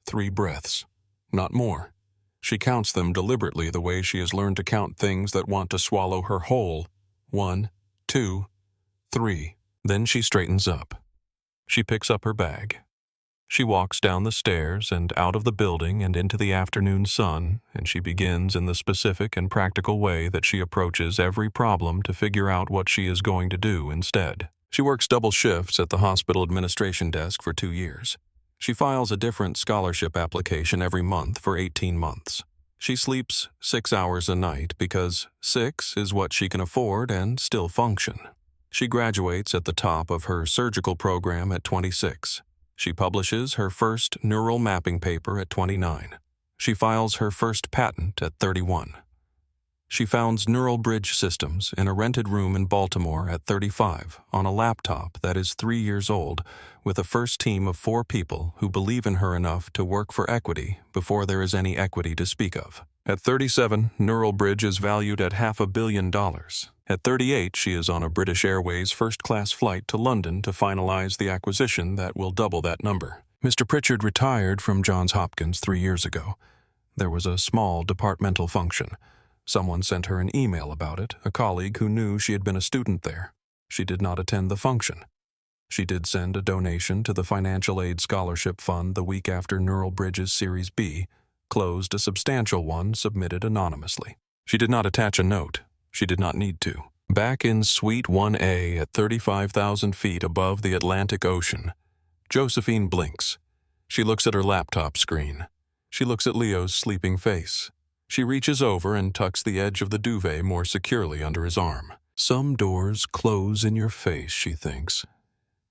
3 breaths. Not more. She counts them deliberately the way she has learned to count things that want to swallow her whole. 1, 2, 3. Then she straightens up. She picks up her bag. She walks down the stairs and out of the building and into the afternoon sun, and she begins in the specific and practical way that she approaches every problem to figure out what she is going to do instead. She works double shifts at the hospital administration desk for 2 years. She files a different scholarship application every month for 18 months. She sleeps 6 hours a night because 6 is what she can afford and still function. She graduates at the top of her surgical program at 26. She publishes her first neural mapping paper at 29. She files her first patent at 31. She founds neural bridge systems in a rented room in Baltimore at 35 on a laptop that is 3 years old with a first team of 4 people who believe in her enough to work for equity before there is any equity to speak of. At 37, Neural Bridge is valued at $500 million. At 38, she is on a British Airways first-class flight to London to finalize the acquisition that will double that number. Mr. Pritchard retired from Johns Hopkins 3 years ago. There was a small departmental function. Someone sent her an email about it, a colleague who knew she had been a student there. She did not attend the function. She did send a donation to the Financial Aid Scholarship Fund the week after Neural Bridge's Series B closed, a substantial one submitted anonymously. She did not attach a note. She did not need to. Back in Suite 1A at 35,000 feet above the Atlantic Ocean, Josephine blinks. She looks at her laptop screen. She looks at Leo's sleeping face. She reaches over and tucks the edge of the duvet more securely under his arm. Some doors close in your face, she thinks,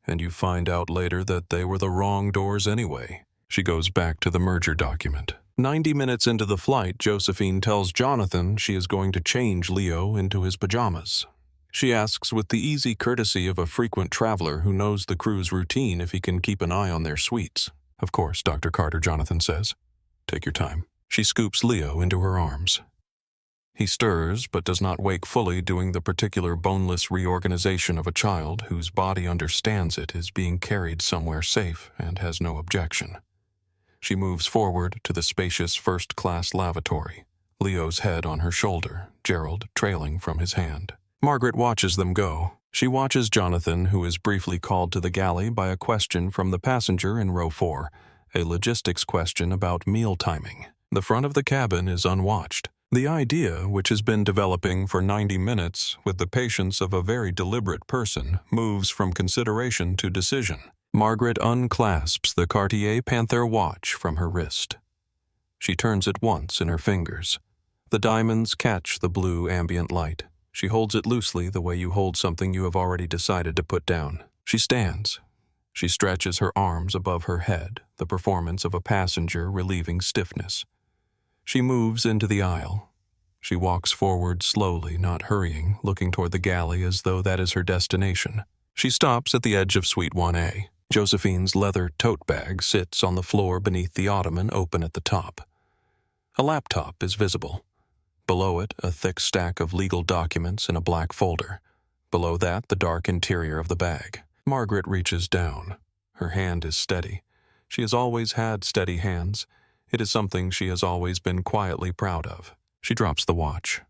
and you find out later that they were the wrong doors anyway. She goes back to the merger document. 90 minutes into the flight, Josephine tells Jonathan she is going to change Leo into his pajamas. She asks with the easy courtesy of a frequent traveler who knows the crew's routine if he can keep an eye on their suites. Of course, Dr. Carter, Jonathan says. Take your time. She scoops Leo into her arms. He stirs, but does not wake fully, doing the particular boneless reorganization of a child whose body understands it is being carried somewhere safe and has no objection. She moves forward to the spacious first-class lavatory, Leo's head on her shoulder, Gerald trailing from his hand. Margaret watches them go. She watches Jonathan, who is briefly called to the galley by a question from the passenger in row 4, a logistics question about meal timing. The front of the cabin is unwatched. The idea, which has been developing for 90 minutes with the patience of a very deliberate person, moves from consideration to decision. Margaret unclasps the Cartier Panther watch from her wrist. She turns it once in her fingers. The diamonds catch the blue ambient light. She holds it loosely the way you hold something you have already decided to put down. She stands. She stretches her arms above her head, the performance of a passenger relieving stiffness. She moves into the aisle. She walks forward slowly, not hurrying, looking toward the galley as though that is her destination. She stops at the edge of Suite 1A. Josephine's leather tote bag sits on the floor beneath the ottoman open at the top. A laptop is visible. Below it, a thick stack of legal documents in a black folder. Below that, the dark interior of the bag. Margaret reaches down. Her hand is steady. She has always had steady hands. It is something she has always been quietly proud of. She drops the watch.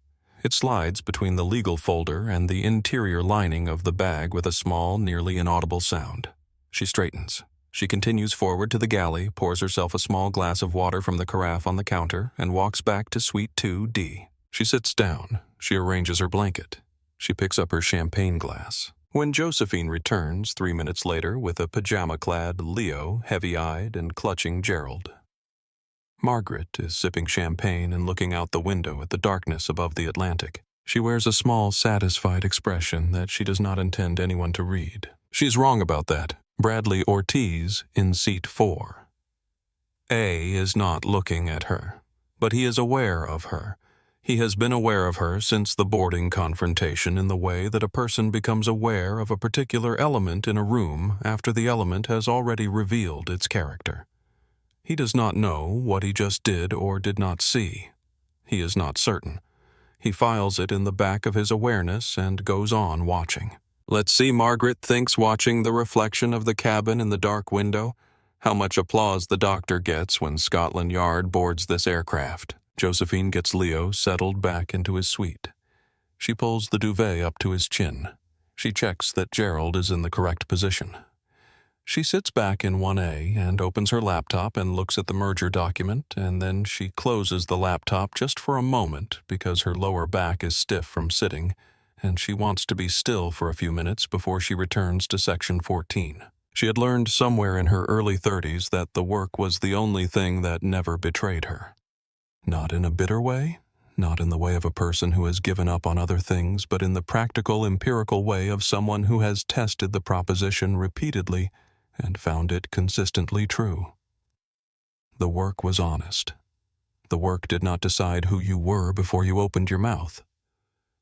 It slides between the legal folder and the interior lining of the bag with a small, nearly inaudible sound. She straightens. She continues forward to the galley, pours herself a small glass of water from the carafe on the counter, and walks back to Suite 2D. She sits down. She arranges her blanket. She picks up her champagne glass. When Josephine returns 3 minutes later with a pajama-clad Leo, heavy-eyed and clutching Gerald. Margaret is sipping champagne and looking out the window at the darkness above the Atlantic. She wears a small, satisfied expression that she does not intend anyone to read. She's wrong about that. Bradley Ortiz in seat 4. A is not looking at her, but he is aware of her. He has been aware of her since the boarding confrontation in the way that a person becomes aware of a particular element in a room after the element has already revealed its character. He does not know what he just did or did not see. He is not certain. He files it in the back of his awareness and goes on watching. Let's see, Margaret thinks, watching the reflection of the cabin in the dark window. How much applause the doctor gets when Scotland Yard boards this aircraft. Josephine gets Leo settled back into his suite. She pulls the duvet up to his chin. She checks that Gerald is in the correct position. She sits back in 1A and opens her laptop and looks at the merger document, and then she closes the laptop just for a moment because her lower back is stiff from sitting, and she wants to be still for a few minutes before she returns to section 14. She had learned somewhere in her early 30s that the work was the only thing that never betrayed her. Not in a bitter way, not in the way of a person who has given up on other things, but in the practical, empirical way of someone who has tested the proposition repeatedly and found it consistently true. The work was honest. The work did not decide who you were before you opened your mouth.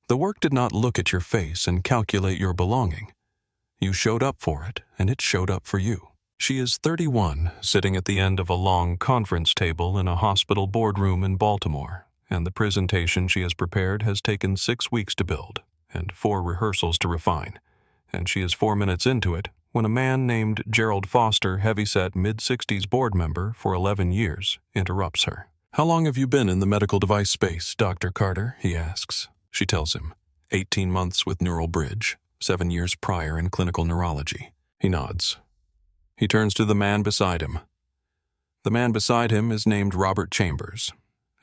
The work did not look at your face and calculate your belonging. You showed up for it, and it showed up for you. She is 31, sitting at the end of a long conference table in a hospital boardroom in Baltimore, and the presentation she has prepared has taken 6 weeks to build and 4 rehearsals to refine, and she is 4 minutes into it when a man named Gerald Foster, heavyset mid-60s board member for 11 years, interrupts her. "How long have you been in the medical device space, Dr. Carter?" he asks. She tells him, 18 months with Neural Bridge, 7 years prior in clinical neurology. He nods. He turns to the man beside him. The man beside him is named Robert Chambers,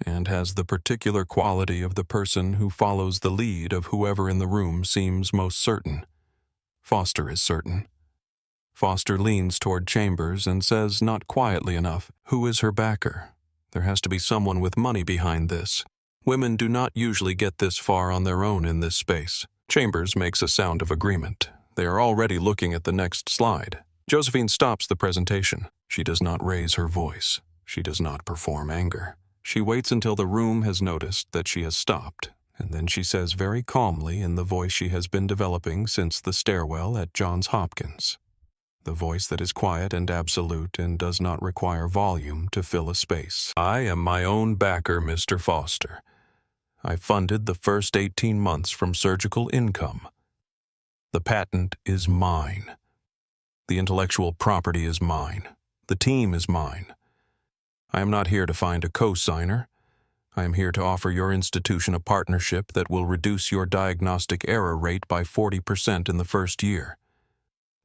and has the particular quality of the person who follows the lead of whoever in the room seems most certain. Foster is certain. Foster leans toward Chambers and says, not quietly enough, "Who is her backer? There has to be someone with money behind this. Women do not usually get this far on their own in this space." Chambers makes a sound of agreement. They are already looking at the next slide. Josephine stops the presentation. She does not raise her voice. She does not perform anger. She waits until the room has noticed that she has stopped, and then she says very calmly in the voice she has been developing since the stairwell at Johns Hopkins, the voice that is quiet and absolute and does not require volume to fill a space. "I am my own backer, Mr. Foster. I funded the first 18 months from surgical income. The patent is mine. The intellectual property is mine. The team is mine. I am not here to find a co-signer. I am here to offer your institution a partnership that will reduce your diagnostic error rate by 40% in the first year.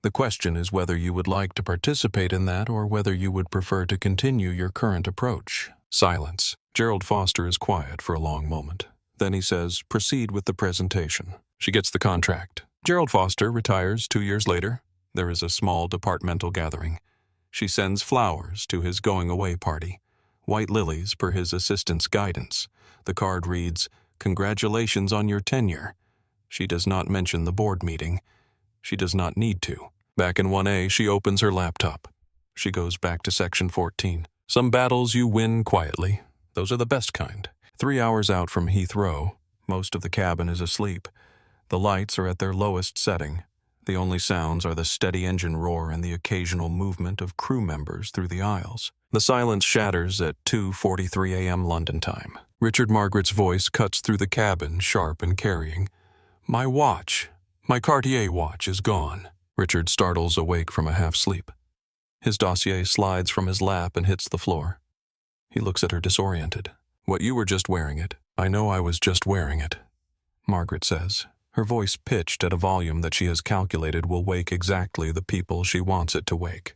The question is whether you would like to participate in that or whether you would prefer to continue your current approach." Silence. Gerald Foster is quiet for a long moment. Then he says, "Proceed with the presentation." She gets the contract. Gerald Foster retires 2 years later. There is a small departmental gathering. She sends flowers to his going-away party, white lilies per his assistant's guidance. The card reads, "Congratulations on your tenure." She does not mention the board meeting. She does not need to. Back in 1A, she opens her laptop. She goes back to section 14. Some battles you win quietly. Those are the best kind. 3 hours out from Heathrow, most of the cabin is asleep. The lights are at their lowest setting. The only sounds are the steady engine roar and the occasional movement of crew members through the aisles. The silence shatters at 2:43 a.m. London time. Richard Margaret's voice cuts through the cabin, sharp and carrying. "My watch, my Cartier watch, is gone." Richard startles awake from a half-sleep. His dossier slides from his lap and hits the floor. He looks at her disoriented. "What, you were just wearing it?" "I know I was just wearing it," Margaret says, her voice pitched at a volume that she has calculated will wake exactly the people she wants it to wake.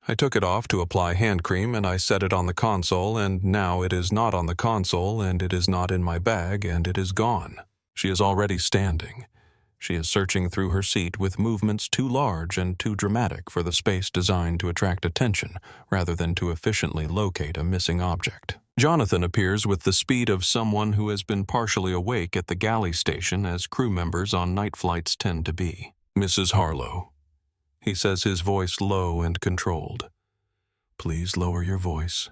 "I took it off to apply hand cream and I set it on the console, and now it is not on the console and it is not in my bag and it is gone." She is already standing. She is searching through her seat with movements too large and too dramatic for the space designed to attract attention rather than to efficiently locate a missing object. Jonathan appears with the speed of someone who has been partially awake at the galley station, as crew members on night flights tend to be. "Mrs. Harlow," he says, his voice low and controlled. "Please lower your voice."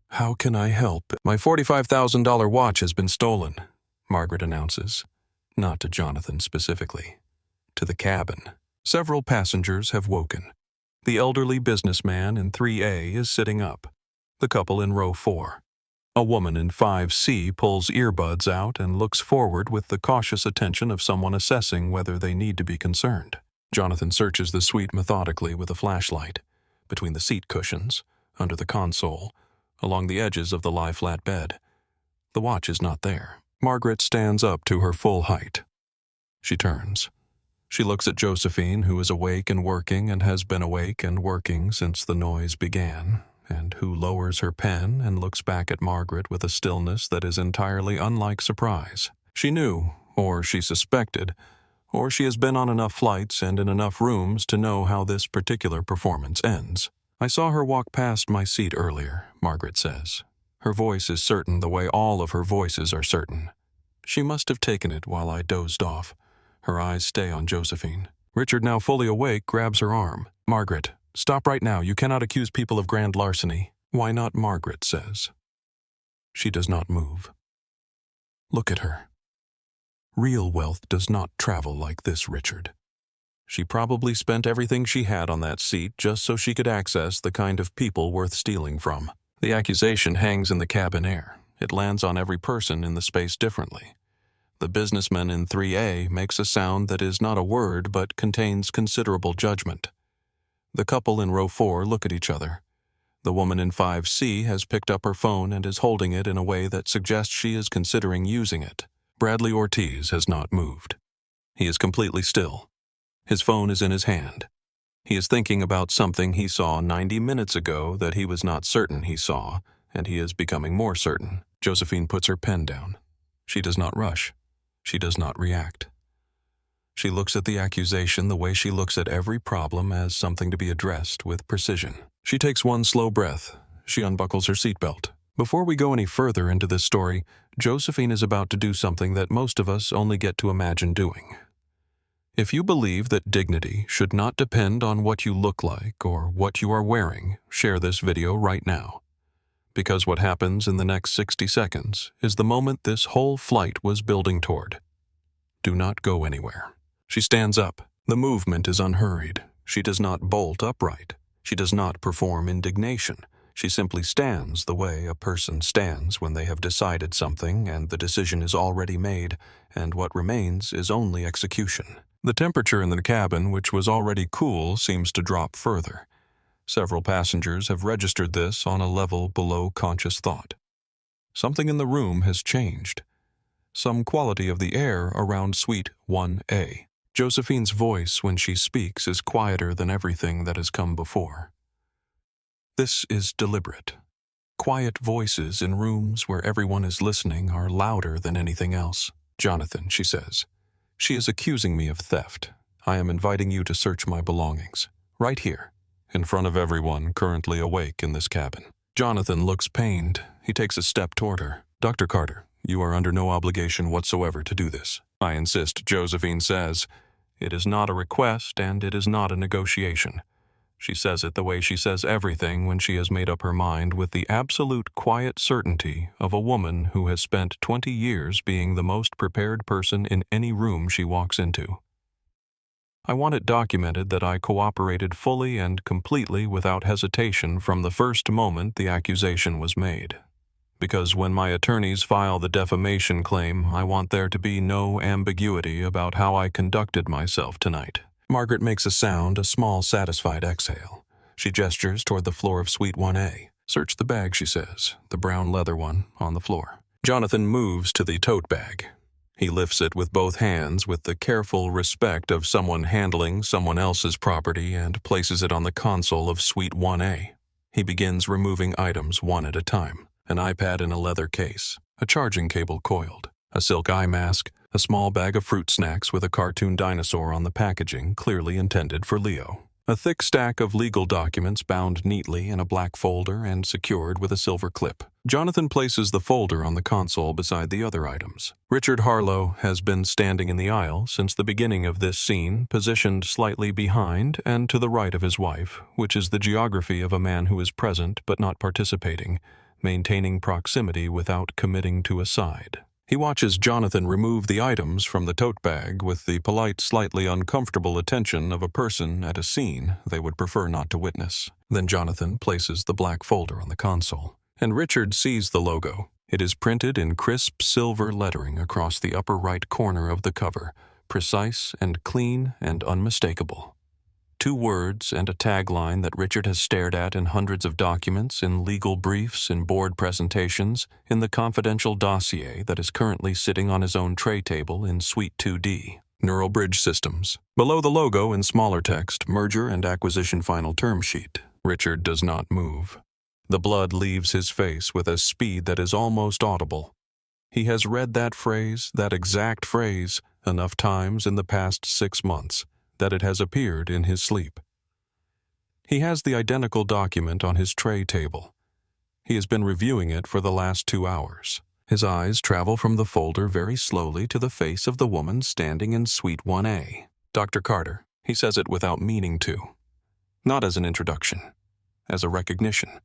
"How can I help?" "My $45,000 watch has been stolen," Margaret announces. Not to Jonathan specifically. To the cabin. Several passengers have woken. The elderly businessman in 3A is sitting up. The couple in row 4. A woman in 5C pulls earbuds out and looks forward with the cautious attention of someone assessing whether they need to be concerned. Jonathan searches the suite methodically with a flashlight, between the seat cushions, under the console, along the edges of the lie-flat bed. The watch is not there. Margaret stands up to her full height. She turns. She looks at Josephine, who is awake and working and has been awake and working since the noise began, and who lowers her pen and looks back at Margaret with a stillness that is entirely unlike surprise. She knew, or she suspected, or she has been on enough flights and in enough rooms to know how this particular performance ends. "I saw her walk past my seat earlier," Margaret says. Her voice is certain the way all of her voices are certain. "She must have taken it while I dozed off." Her eyes stay on Josephine. Richard, now fully awake, grabs her arm. "Margaret, stop right now. You cannot accuse people of grand larceny." "Why not?" Margaret says. She does not move. Look at her. Real wealth does not travel like this, Richard. She probably spent everything she had on that seat just so she could access the kind of people worth stealing from. The accusation hangs in the cabin air. It lands on every person in the space differently. The businessman in 3A makes a sound that is not a word but contains considerable judgment. The couple in row 4 look at each other. The woman in 5C has picked up her phone and is holding it in a way that suggests she is considering using it. Bradley Ortiz has not moved. He is completely still. His phone is in his hand. He is thinking about something he saw 90 minutes ago that he was not certain he saw, and he is becoming more certain. Josephine puts her pen down. She does not rush. She does not react. She looks at the accusation the way she looks at every problem as something to be addressed with precision. She takes one slow breath. She unbuckles her seatbelt. Before we go any further into this story, Josephine is about to do something that most of us only get to imagine doing. If you believe that dignity should not depend on what you look like or what you are wearing, share this video right now. Because what happens in the next 60 seconds is the moment this whole flight was building toward. Do not go anywhere. She stands up. The movement is unhurried. She does not bolt upright. She does not perform indignation. She simply stands the way a person stands when they have decided something and the decision is already made, and what remains is only execution. The temperature in the cabin, which was already cool, seems to drop further. Several passengers have registered this on a level below conscious thought. Something in the room has changed. Some quality of the air around Suite 1A. Josephine's voice when she speaks is quieter than everything that has come before. This is deliberate. Quiet voices in rooms where everyone is listening are louder than anything else. "Jonathan," she says, "she is accusing me of theft. I am inviting you to search my belongings. Right here. In front of everyone currently awake in this cabin." Jonathan looks pained. He takes a step toward her. "Dr. Carter, you are under no obligation whatsoever to do this." "I insist," Josephine says. It is not a request and it is not a negotiation. She says it the way she says everything when she has made up her mind, with the absolute quiet certainty of a woman who has spent 20 years being the most prepared person in any room she walks into. "I want it documented that I cooperated fully and completely without hesitation from the first moment the accusation was made. Because when my attorneys file the defamation claim, I want there to be no ambiguity about how I conducted myself tonight." Margaret makes a sound, a small, satisfied exhale. She gestures toward the floor of Suite 1A. "Search the bag," she says, the brown leather one, on the floor. Jonathan moves to the tote bag. He lifts it with both hands with the careful respect of someone handling someone else's property and places it on the console of Suite 1A. He begins removing items one at a time. An iPad in a leather case, a charging cable coiled, a silk eye mask, a small bag of fruit snacks with a cartoon dinosaur on the packaging clearly intended for Leo. A thick stack of legal documents bound neatly in a black folder and secured with a silver clip. Jonathan places the folder on the console beside the other items. Richard Harlow has been standing in the aisle since the beginning of this scene, positioned slightly behind and to the right of his wife, which is the geography of a man who is present but not participating, maintaining proximity without committing to a side. He watches Jonathan remove the items from the tote bag with the polite, slightly uncomfortable attention of a person at a scene they would prefer not to witness. Then Jonathan places the black folder on the console, and Richard sees the logo. It is printed in crisp silver lettering across the upper right corner of the cover, precise and clean and unmistakable. 2 words and a tagline that Richard has stared at in hundreds of documents, in legal briefs, in board presentations, in the confidential dossier that is currently sitting on his own tray table in Suite 2D. Neural Bridge Systems. Below the logo in smaller text, merger and acquisition final term sheet. Richard does not move. The blood leaves his face with a speed that is almost audible. He has read that phrase, that exact phrase, enough times in the past 6 months that it has appeared in his sleep. He has the identical document on his tray table. He has been reviewing it for the last 2 hours. His eyes travel from the folder very slowly to the face of the woman standing in Suite 1A. Dr. Carter, he says it without meaning to. Not as an introduction, as a recognition,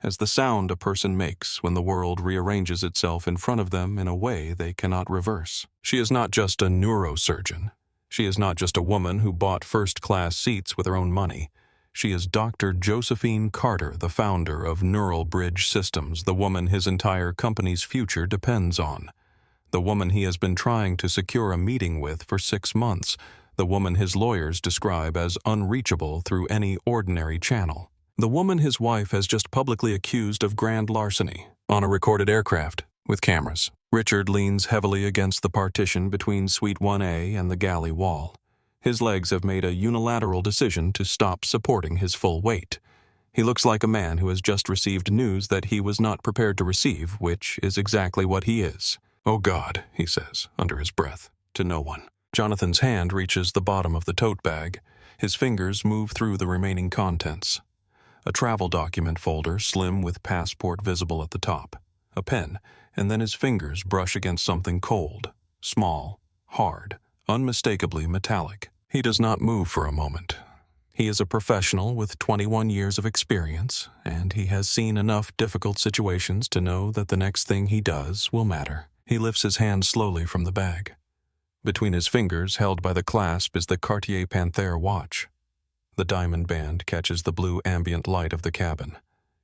as the sound a person makes when the world rearranges itself in front of them in a way they cannot reverse. She is not just a neurosurgeon. She is not just a woman who bought first-class seats with her own money. She is Dr. Josephine Carter, the founder of Neural Bridge Systems, the woman his entire company's future depends on. The woman he has been trying to secure a meeting with for 6 months, the woman his lawyers describe as unreachable through any ordinary channel. The woman his wife has just publicly accused of grand larceny on a recorded aircraft with cameras. Richard leans heavily against the partition between Suite 1A and the galley wall. His legs have made a unilateral decision to stop supporting his full weight. He looks like a man who has just received news that he was not prepared to receive, which is exactly what he is. "Oh God," he says, under his breath, to no one. Jonathan's hand reaches the bottom of the tote bag. His fingers move through the remaining contents. A travel document folder, slim with passport visible at the top. A pen, and then his fingers brush against something cold, small, hard, unmistakably metallic. He does not move for a moment. He is a professional with 21 years of experience, and he has seen enough difficult situations to know that the next thing he does will matter. He lifts his hand slowly from the bag. Between his fingers, held by the clasp, is the Cartier Panthère watch. The diamond band catches the blue ambient light of the cabin.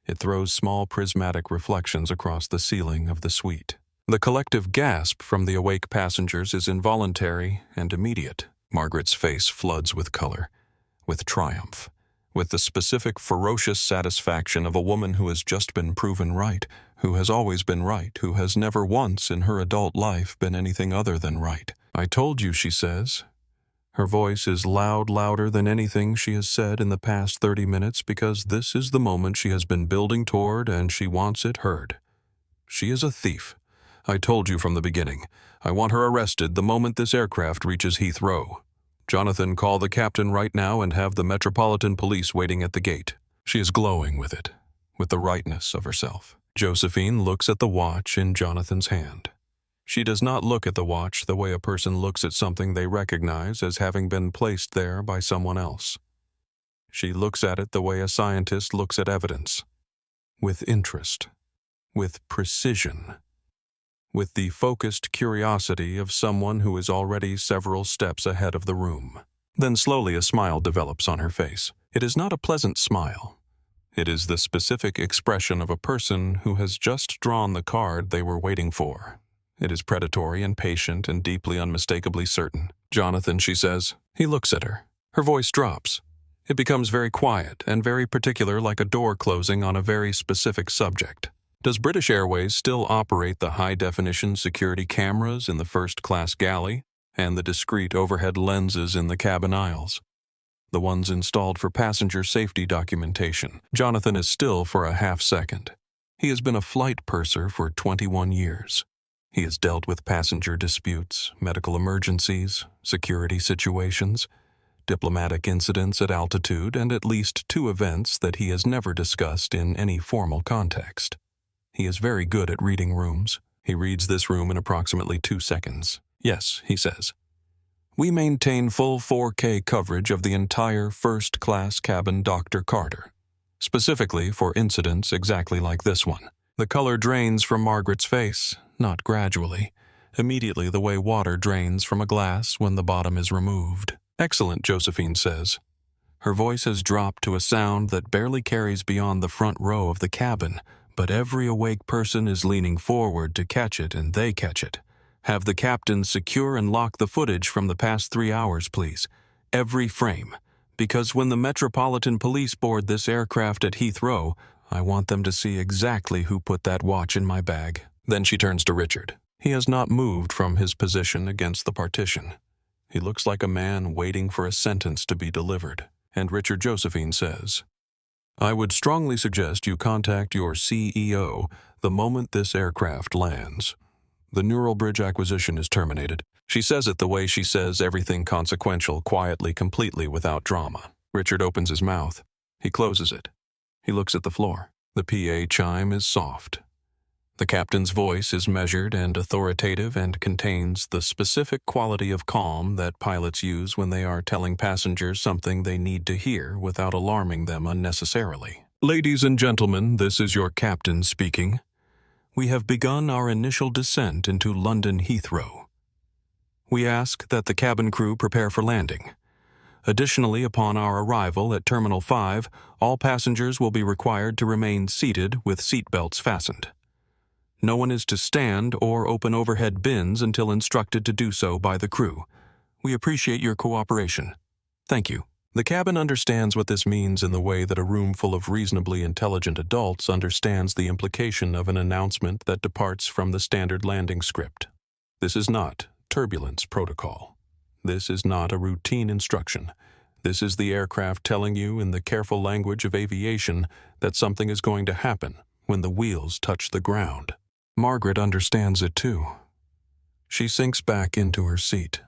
It throws small prismatic reflections across the ceiling of the suite. The collective gasp from the awake passengers is involuntary and immediate. Margaret's face floods with color, with triumph, with the specific ferocious satisfaction of a woman who has just been proven right, who has always been right, who has never once in her adult life been anything other than right. "I told you," she says. Her voice is louder than anything she has said in the past 30 minutes because this is the moment she has been building toward and she wants it heard. She is a thief. I told you from the beginning. I want her arrested the moment this aircraft reaches Heathrow. Jonathan, call the captain right now and have the Metropolitan Police waiting at the gate. She is glowing with it, with the rightness of herself. Josephine looks at the watch in Jonathan's hand. She does not look at the watch the way a person looks at something they recognize as having been placed there by someone else. She looks at it the way a scientist looks at evidence, with interest, with precision, with the focused curiosity of someone who is already several steps ahead of the room. Then slowly a smile develops on her face. It is not a pleasant smile. It is the specific expression of a person who has just drawn the card they were waiting for. It is predatory and patient and deeply unmistakably certain. "Jonathan," she says. He looks at her. Her voice drops. It becomes very quiet and very particular, like a door closing on a very specific subject. Does British Airways still operate the high-definition security cameras in the first-class galley and the discreet overhead lenses in the cabin aisles? The ones installed for passenger safety documentation. Jonathan is still for a half-second. He has been a flight purser for 21 years. He has dealt with passenger disputes, medical emergencies, security situations, diplomatic incidents at altitude, and at least 2 events that he has never discussed in any formal context. He is very good at reading rooms. He reads this room in approximately 2 seconds. "Yes," he says. "We maintain full 4K coverage of the entire first-class cabin, Dr. Carter, specifically for incidents exactly like this one." The color drains from Margaret's face, not gradually, immediately the way water drains from a glass when the bottom is removed. "Excellent," Josephine says. Her voice has dropped to a sound that barely carries beyond the front row of the cabin, but every awake person is leaning forward to catch it, and they catch it. "Have the captain secure and lock the footage from the past 3 hours, please. Every frame. Because when the Metropolitan Police board this aircraft at Heathrow, I want them to see exactly who put that watch in my bag." Then she turns to Richard. He has not moved from his position against the partition. He looks like a man waiting for a sentence to be delivered. And Richard Josephine says, "I would strongly suggest you contact your CEO the moment this aircraft lands. The neural bridge acquisition is terminated." She says it the way she says everything consequential, quietly, completely, without drama. Richard opens his mouth. He closes it. He looks at the floor. The PA chime is soft. The captain's voice is measured and authoritative and contains the specific quality of calm that pilots use when they are telling passengers something they need to hear without alarming them unnecessarily. "Ladies and gentlemen, this is your captain speaking. We have begun our initial descent into London Heathrow. We ask that the cabin crew prepare for landing. Additionally, upon our arrival at Terminal 5, all passengers will be required to remain seated with seat belts fastened. No one is to stand or open overhead bins until instructed to do so by the crew. We appreciate your cooperation. Thank you." The cabin understands what this means in the way that a room full of reasonably intelligent adults understands the implication of an announcement that departs from the standard landing script. This is not turbulence protocol. This is not a routine instruction. This is the aircraft telling you in the careful language of aviation that something is going to happen when the wheels touch the ground. Margaret understands it too. She sinks back into her seat.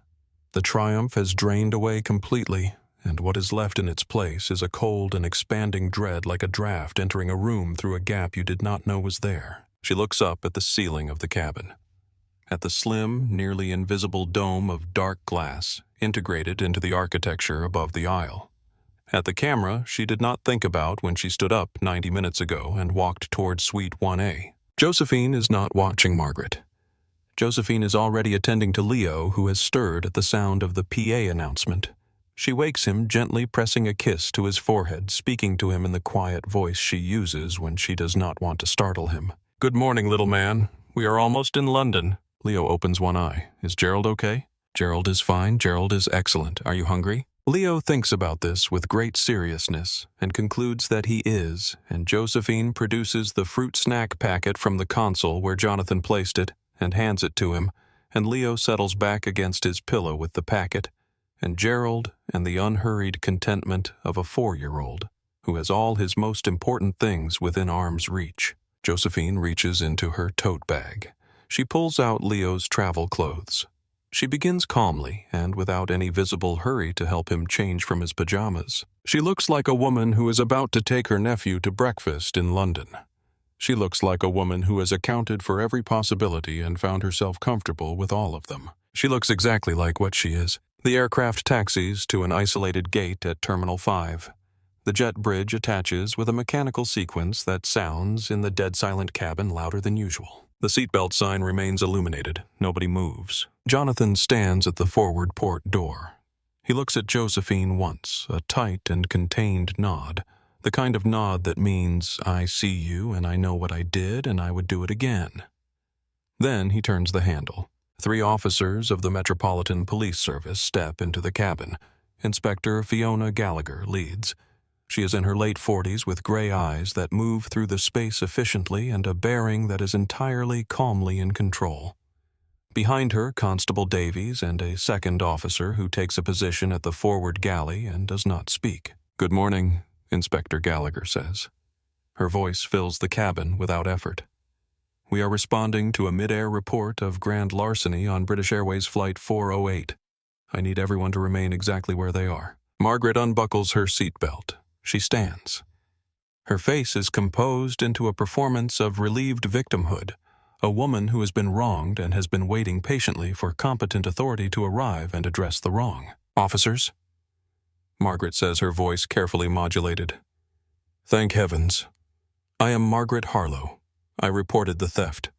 The triumph has drained away completely, and what is left in its place is a cold and expanding dread, like a draft entering a room through a gap you did not know was there. She looks up at the ceiling of the cabin, at the slim, nearly invisible dome of dark glass integrated into the architecture above the aisle. At the camera she did not think about when she stood up 90 minutes ago and walked toward Suite 1A. Josephine is not watching Margaret. Josephine is already attending to Leo, who has stirred at the sound of the PA announcement. She wakes him, gently pressing a kiss to his forehead, speaking to him in the quiet voice she uses when she does not want to startle him. "Good morning, little man. We are almost in London." Leo opens one eye. "Is Gerald okay?" "Gerald is fine. Gerald is excellent. Are you hungry?" Leo thinks about this with great seriousness and concludes that he is, and Josephine produces the fruit snack packet from the console where Jonathan placed it and hands it to him, and Leo settles back against his pillow with the packet, and Gerald and the unhurried contentment of a 4-year-old who has all his most important things within arm's reach. Josephine reaches into her tote bag. She pulls out Leo's travel clothes. She begins calmly and without any visible hurry to help him change from his pajamas. She looks like a woman who is about to take her nephew to breakfast in London. She looks like a woman who has accounted for every possibility and found herself comfortable with all of them. She looks exactly like what she is. The aircraft taxis to an isolated gate at Terminal 5. The jet bridge attaches with a mechanical sequence that sounds in the dead-silent cabin louder than usual. The seatbelt sign remains illuminated. Nobody moves. Jonathan stands at the forward port door. He looks at Josephine once, a tight and contained nod, the kind of nod that means, "I see you and I know what I did and I would do it again." Then he turns the handle. 3 officers of the Metropolitan Police Service step into the cabin. Inspector Fiona Gallagher leads. She is in her late 40s with gray eyes that move through the space efficiently and a bearing that is entirely calmly in control. Behind her, Constable Davies and a second officer who takes a position at the forward galley and does not speak. "Good morning," Inspector Gallagher says. Her voice fills the cabin without effort. "We are responding to a mid-air report of grand larceny on British Airways Flight 408. I need everyone to remain exactly where they are." Margaret unbuckles her seatbelt. She stands. Her face is composed into a performance of relieved victimhood, a woman who has been wronged and has been waiting patiently for competent authority to arrive and address the wrong. "Officers," Margaret says, her voice carefully modulated. "Thank heavens. I am Margaret Harlow. I reported the theft.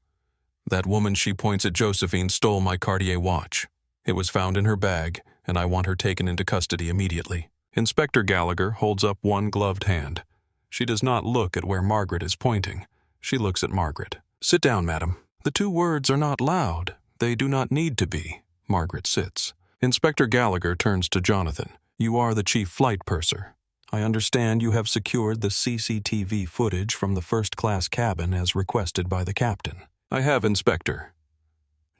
That woman," she points at Josephine, "stole my Cartier watch. It was found in her bag, and I want her taken into custody immediately." Inspector Gallagher holds up one gloved hand. She does not look at where Margaret is pointing. She looks at Margaret. "Sit down, madam." "The 2 words are not loud. They do not need to be." Margaret sits. Inspector Gallagher turns to Jonathan. "You are the chief flight purser. I understand you have secured the CCTV footage from the first-class cabin as requested by the captain." "I have, Inspector."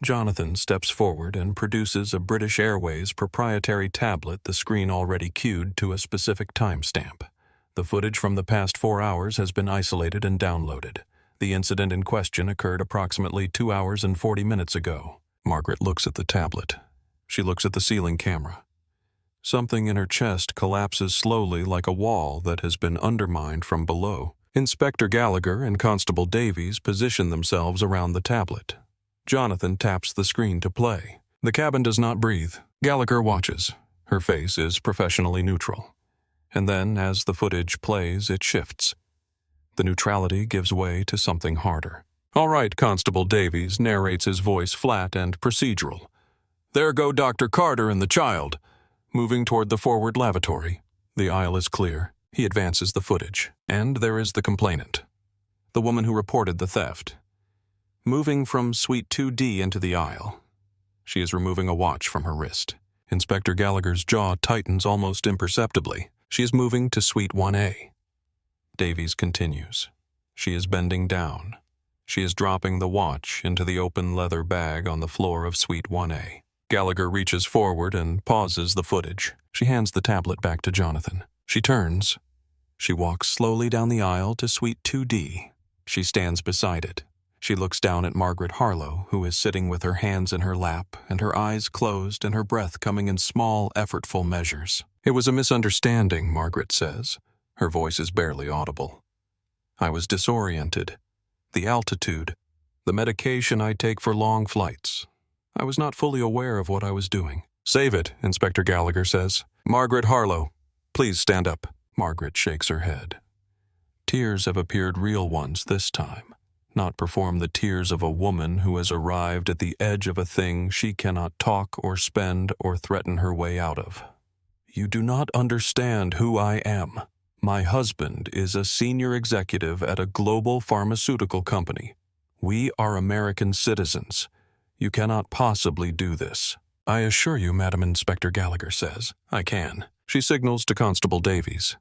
Jonathan steps forward and produces a British Airways proprietary tablet, the screen already cued to a specific timestamp. The footage from the past 4 hours has been isolated and downloaded. The incident in question occurred approximately 2 hours and 40 minutes ago. Margaret looks at the tablet. She looks at the ceiling camera. Something in her chest collapses slowly like a wall that has been undermined from below. Inspector Gallagher and Constable Davies position themselves around the tablet. Jonathan taps the screen to play. The cabin does not breathe. Gallagher watches. Her face is professionally neutral. And then, as the footage plays, it shifts. The neutrality gives way to something harder. "All right," Constable Davies narrates, his voice flat and procedural. "There go Dr. Carter and the child, moving toward the forward lavatory. The aisle is clear." He advances the footage. And there is the complainant, the woman who reported the theft, moving from Suite 2D into the aisle. She is removing a watch from her wrist. Inspector Gallagher's jaw tightens almost imperceptibly. She is moving to Suite 1A. Davies continues. She is bending down. She is dropping the watch into the open leather bag on the floor of Suite 1A. Gallagher reaches forward and pauses the footage. She hands the tablet back to Jonathan. She turns. She walks slowly down the aisle to Suite 2D. She stands beside it. She looks down at Margaret Harlow, who is sitting with her hands in her lap and her eyes closed and her breath coming in small, effortful measures. "It was a misunderstanding," Margaret says. Her voice is barely audible. "I was disoriented. The altitude, the medication I take for long flights. I was not fully aware of what I was doing." "Save it," Inspector Gallagher says. "Margaret Harlow, please stand up." Margaret shakes her head. Tears have appeared, real ones this time, not perform the tears of a woman who has arrived at the edge of a thing she cannot talk or spend or threaten her way out of. "You do not understand who I am. My husband is a senior executive at a global pharmaceutical company. We are American citizens. You cannot possibly do this." "I assure you," Madam Inspector Gallagher says, "I can." She signals to Constable Davies.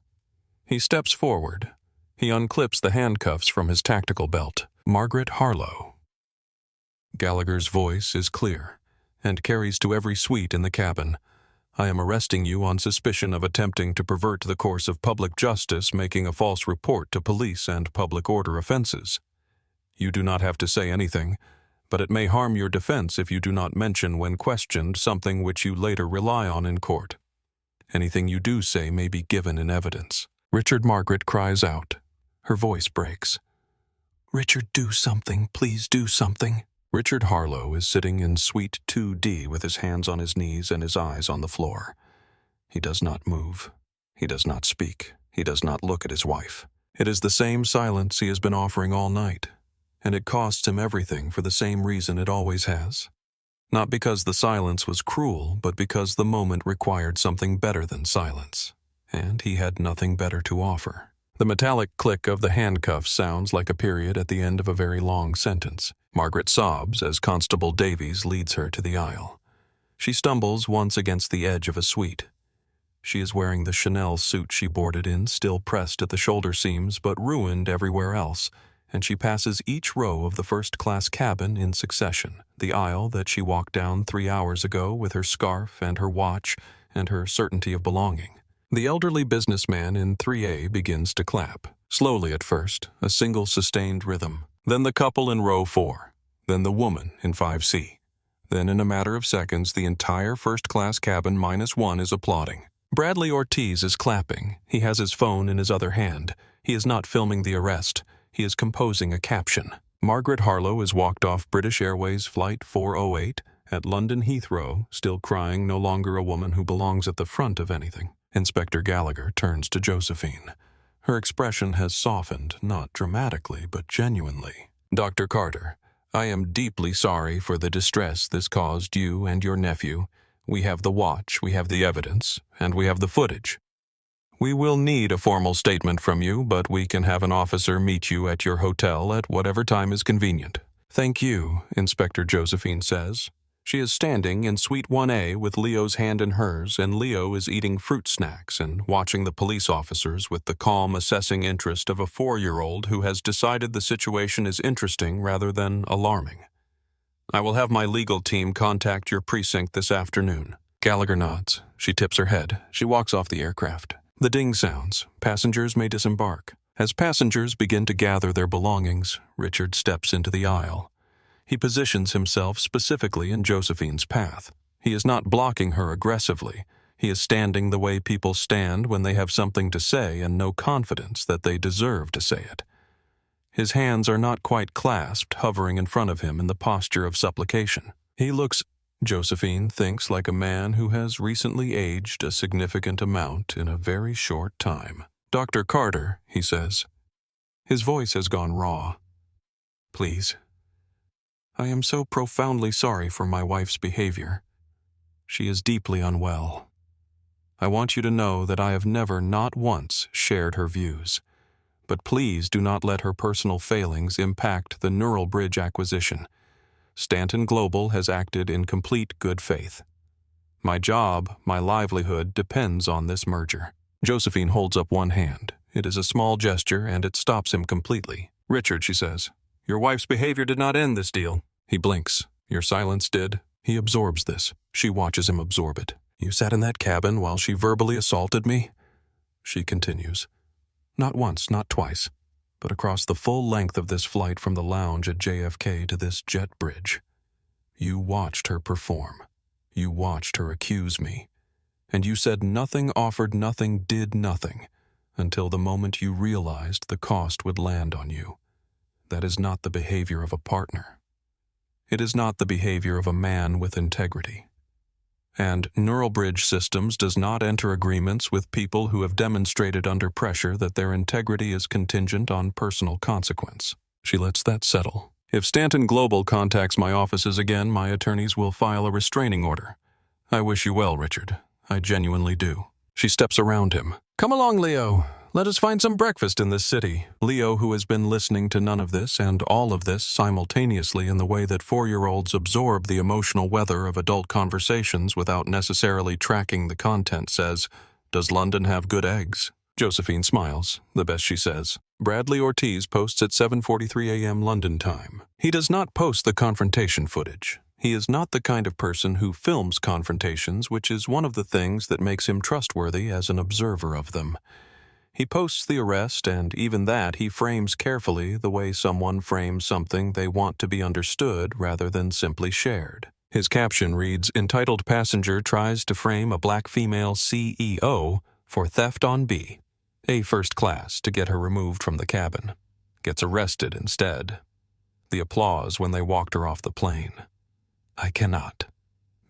He steps forward. He unclips the handcuffs from his tactical belt. "Margaret Harlow." Gallagher's voice is clear and carries to every suite in the cabin. "I am arresting you on suspicion of attempting to pervert the course of public justice, making a false report to police, and public order offenses. You do not have to say anything, but it may harm your defense if you do not mention when questioned something which you later rely on in court. Anything you do say may be given in evidence." Richard Margaret cries out. Her voice breaks. "Richard, do something. Please do something." Richard Harlow is sitting in Suite 2D with his hands on his knees and his eyes on the floor. He does not move. He does not speak. He does not look at his wife. It is the same silence he has been offering all night, and it costs him everything for the same reason it always has. Not because the silence was cruel, but because the moment required something better than silence, and he had nothing better to offer. The metallic click of the handcuffs sounds like a period at the end of a very long sentence. Margaret sobs as Constable Davies leads her to the aisle. She stumbles once against the edge of a suite. She is wearing the Chanel suit she boarded in, still pressed at the shoulder seams but ruined everywhere else, and she passes each row of the first-class cabin in succession, the aisle that she walked down 3 hours ago with her scarf and her watch and her certainty of belonging. The elderly businessman in 3A begins to clap, slowly at first, a single sustained rhythm. Then the couple in row 4, then the woman in 5C. Then in a matter of seconds, the entire first-class cabin -1 is applauding. Bradley Ortiz is clapping. He has his phone in his other hand. He is not filming the arrest. He is composing a caption. Margaret Harlow is walked off British Airways Flight 408 at London Heathrow, still crying, no longer a woman who belongs at the front of anything. Inspector Gallagher turns to Josephine. Her expression has softened, not dramatically, but genuinely. "Dr. Carter, I am deeply sorry for the distress this caused you and your nephew. We have the watch, we have the evidence, and we have the footage. We will need a formal statement from you, but we can have an officer meet you at your hotel at whatever time is convenient." "Thank you," Inspector Josephine says. She is standing in Suite 1A with Leo's hand in hers, and Leo is eating fruit snacks and watching the police officers with the calm, assessing interest of a 4-year-old who has decided the situation is interesting rather than alarming. I will have my legal team contact your precinct this afternoon. Gallagher nods. She tips her head. She walks off the aircraft. The ding sounds. Passengers may disembark. As passengers begin to gather their belongings, Richard steps into the aisle. He positions himself specifically in Josephine's path. He is not blocking her aggressively. He is standing the way people stand when they have something to say and no confidence that they deserve to say it. His hands are not quite clasped, hovering in front of him in the posture of supplication. He looks, Josephine thinks, like a man who has recently aged a significant amount in a very short time. Dr. Carter, he says. His voice has gone raw. Please. I am so profoundly sorry for my wife's behavior. She is deeply unwell. I want you to know that I have never, not once, shared her views. But please do not let her personal failings impact the Neural Bridge acquisition. Stanton Global has acted in complete good faith. My job, my livelihood, depends on this merger. Josephine holds up one hand. It is a small gesture, and it stops him completely. Richard, she says, your wife's behavior did not end this deal. He blinks. Your silence did. He absorbs this. She watches him absorb it. You sat in that cabin while she verbally assaulted me? She continues. Not once, not twice, but across the full length of this flight from the lounge at JFK to this jet bridge. You watched her perform. You watched her accuse me. And you said nothing, offered nothing, did nothing, until the moment you realized the cost would land on you. That is not the behavior of a partner. It is not the behavior of a man with integrity. And Neural Bridge Systems does not enter agreements with people who have demonstrated under pressure that their integrity is contingent on personal consequence. She lets that settle. If Stanton Global contacts my offices again, my attorneys will file a restraining order. I wish you well, Richard. I genuinely do. She steps around him. Come along, Leo. Let us find some breakfast in this city. Leo, who has been listening to none of this and all of this simultaneously in the way that 4-year-olds absorb the emotional weather of adult conversations without necessarily tracking the content, says, Does London have good eggs? Josephine smiles, the best she says. Bradley Ortiz posts at 7:43 a.m. London time. He does not post the confrontation footage. He is not the kind of person who films confrontations, which is one of the things that makes him trustworthy as an observer of them. He posts the arrest, and even that he frames carefully the way someone frames something they want to be understood rather than simply shared. His caption reads, Entitled passenger tries to frame a black female CEO for theft on B. A first class to get her removed from the cabin. Gets arrested instead. The applause when they walked her off the plane. I cannot.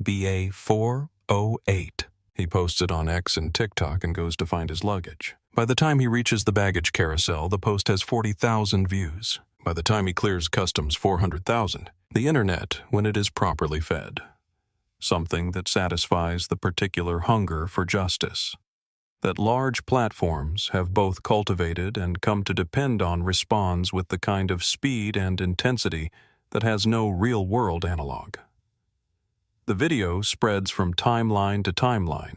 BA 408. He posts it on X and TikTok and goes to find his luggage. By the time he reaches the baggage carousel, the post has 40,000 views. By the time he clears customs, 400,000. The internet, when it is properly fed. Something that satisfies the particular hunger for justice. That large platforms have both cultivated and come to depend on responds with the kind of speed and intensity that has no real-world analog. The video spreads from timeline to timeline,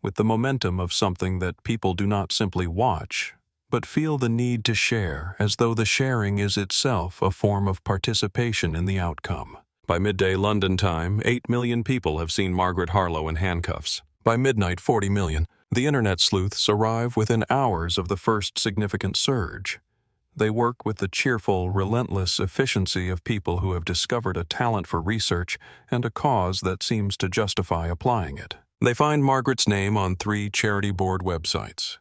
with the momentum of something that people do not simply watch, but feel the need to share, as though the sharing is itself a form of participation in the outcome. By midday London time, 8 million people have seen Margaret Harlow in handcuffs. By midnight, 40 million. The internet sleuths arrive within hours of the first significant surge. They work with the cheerful, relentless efficiency of people who have discovered a talent for research and a cause that seems to justify applying it. They find Margaret's name on 3 charity board websites.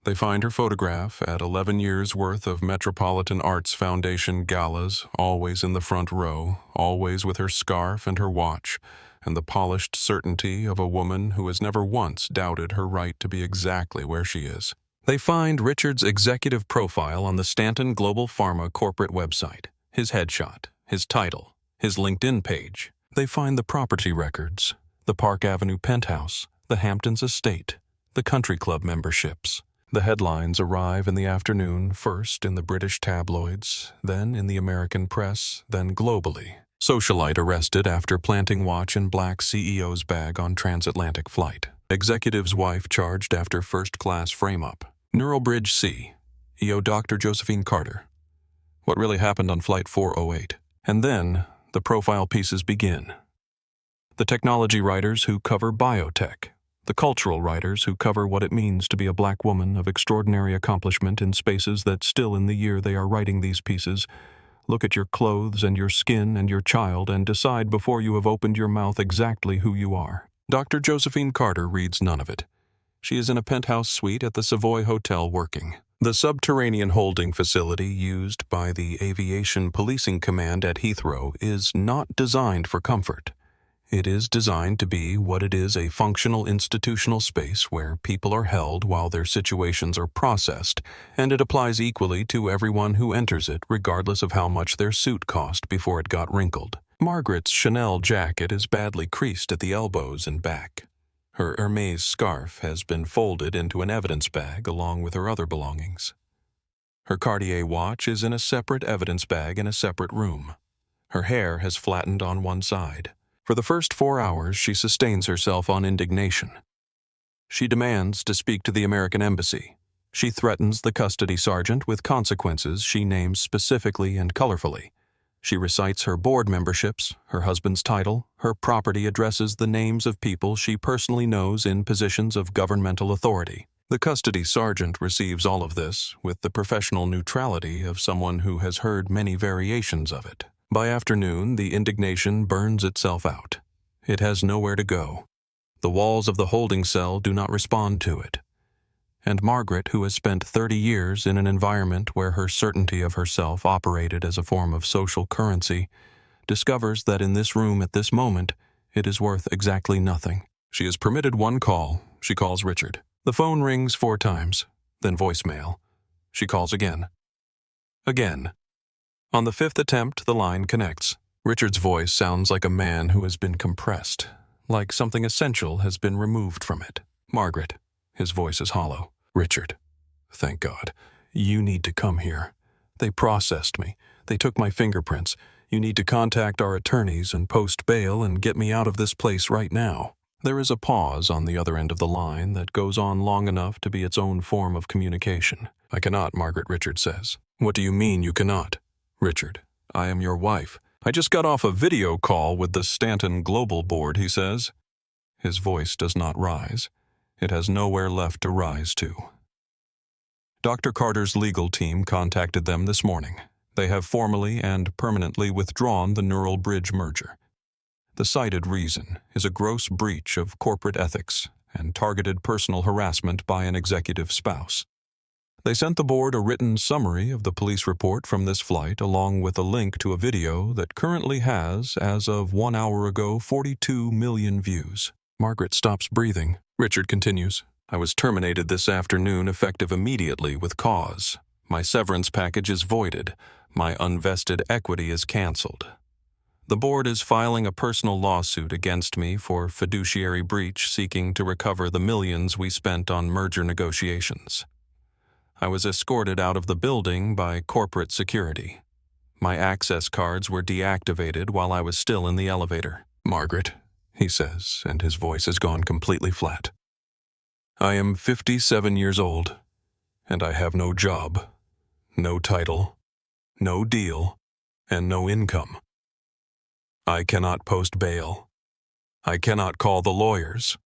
They find her photograph at 11 years' worth of Metropolitan Arts Foundation galas, always in the front row, always with her scarf and her watch, and the polished certainty of a woman who has never once doubted her right to be exactly where she is. They find Richard's executive profile on the Stanton Global Pharma corporate website, his headshot, his title, his LinkedIn page. They find the property records, the Park Avenue penthouse, the Hamptons estate, the country club memberships. The headlines arrive in the afternoon, first in the British tabloids, then in the American press, then globally. Socialite arrested after planting watch in black CEO's bag on transatlantic flight. Executive's wife charged after first-class frame-up. Neural Bridge C. EO Dr. Josephine Carter. What really happened on Flight 408? And then, the profile pieces begin. The technology writers who cover biotech, the cultural writers who cover what it means to be a black woman of extraordinary accomplishment in spaces that still in the year they are writing these pieces, look at your clothes and your skin and your child and decide before you have opened your mouth exactly who you are. Dr. Josephine Carter reads none of it. She is in a penthouse suite at the Savoy Hotel working. The subterranean holding facility used by the Aviation Policing Command at Heathrow is not designed for comfort. It is designed to be what it is, a functional institutional space where people are held while their situations are processed, and it applies equally to everyone who enters it regardless of how much their suit cost before it got wrinkled. Margaret's Chanel jacket is badly creased at the elbows and back. Her Hermes scarf has been folded into an evidence bag along with her other belongings. Her Cartier watch is in a separate evidence bag in a separate room. Her hair has flattened on one side. For the first 4 hours, she sustains herself on indignation. She demands to speak to the American Embassy. She threatens the custody sergeant with consequences she names specifically and colorfully. She recites her board memberships, her husband's title, her property addresses, the names of people she personally knows in positions of governmental authority. The custody sergeant receives all of this with the professional neutrality of someone who has heard many variations of it. By afternoon, the indignation burns itself out. It has nowhere to go. The walls of the holding cell do not respond to it. And Margaret, who has spent 30 years in an environment where her certainty of herself operated as a form of social currency, discovers that in this room at this moment, it is worth exactly nothing. She is permitted one call. She calls Richard. The phone rings 4 times, then voicemail. She calls again. Again. On the 5th attempt, the line connects. Richard's voice sounds like a man who has been compressed, like something essential has been removed from it. Margaret. His voice is hollow. Richard. Thank God. You need to come here. They processed me. They took my fingerprints. You need to contact our attorneys and post bail and get me out of this place right now. There is a pause on the other end of the line that goes on long enough to be its own form of communication. I cannot, Margaret, Richard says. What do you mean you cannot? Richard, I am your wife. I just got off a video call with the Stanton Global Board, he says. His voice does not rise. It has nowhere left to rise to. Dr. Carter's legal team contacted them this morning. They have formally and permanently withdrawn the Neural Bridge merger. The cited reason is a gross breach of corporate ethics and targeted personal harassment by an executive spouse. They sent the board a written summary of the police report from this flight along with a link to a video that currently has, as of 1 hour ago, 42 million views. Margaret stops breathing. Richard continues, I was terminated this afternoon effective immediately with cause. My severance package is voided. My unvested equity is canceled. The board is filing a personal lawsuit against me for fiduciary breach seeking to recover the millions we spent on merger negotiations. I was escorted out of the building by corporate security. My access cards were deactivated while I was still in the elevator. Margaret, he says, and his voice has gone completely flat. I am 57 years old, and I have no job, no title, no deal, and no income. I cannot post bail. I cannot call the lawyers.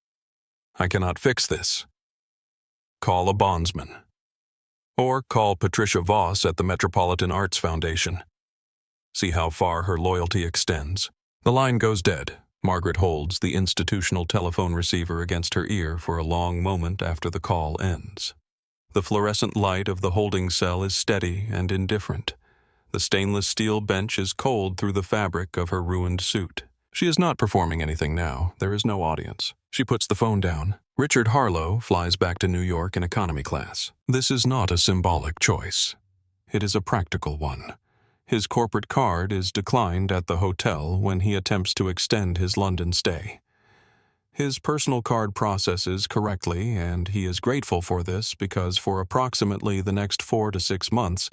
I cannot fix this. Call a bondsman. Or call Patricia Voss at the Metropolitan Arts Foundation. See how far her loyalty extends. The line goes dead. Margaret holds the institutional telephone receiver against her ear for a long moment after the call ends. The fluorescent light of the holding cell is steady and indifferent. The stainless steel bench is cold through the fabric of her ruined suit. She is not performing anything now. There is no audience. She puts the phone down. Richard Harlow flies back to New York in economy class. This is not a symbolic choice. It is a practical one. His corporate card is declined at the hotel when he attempts to extend his London stay. His personal card processes correctly, and he is grateful for this because for approximately the next 4 to 6 months,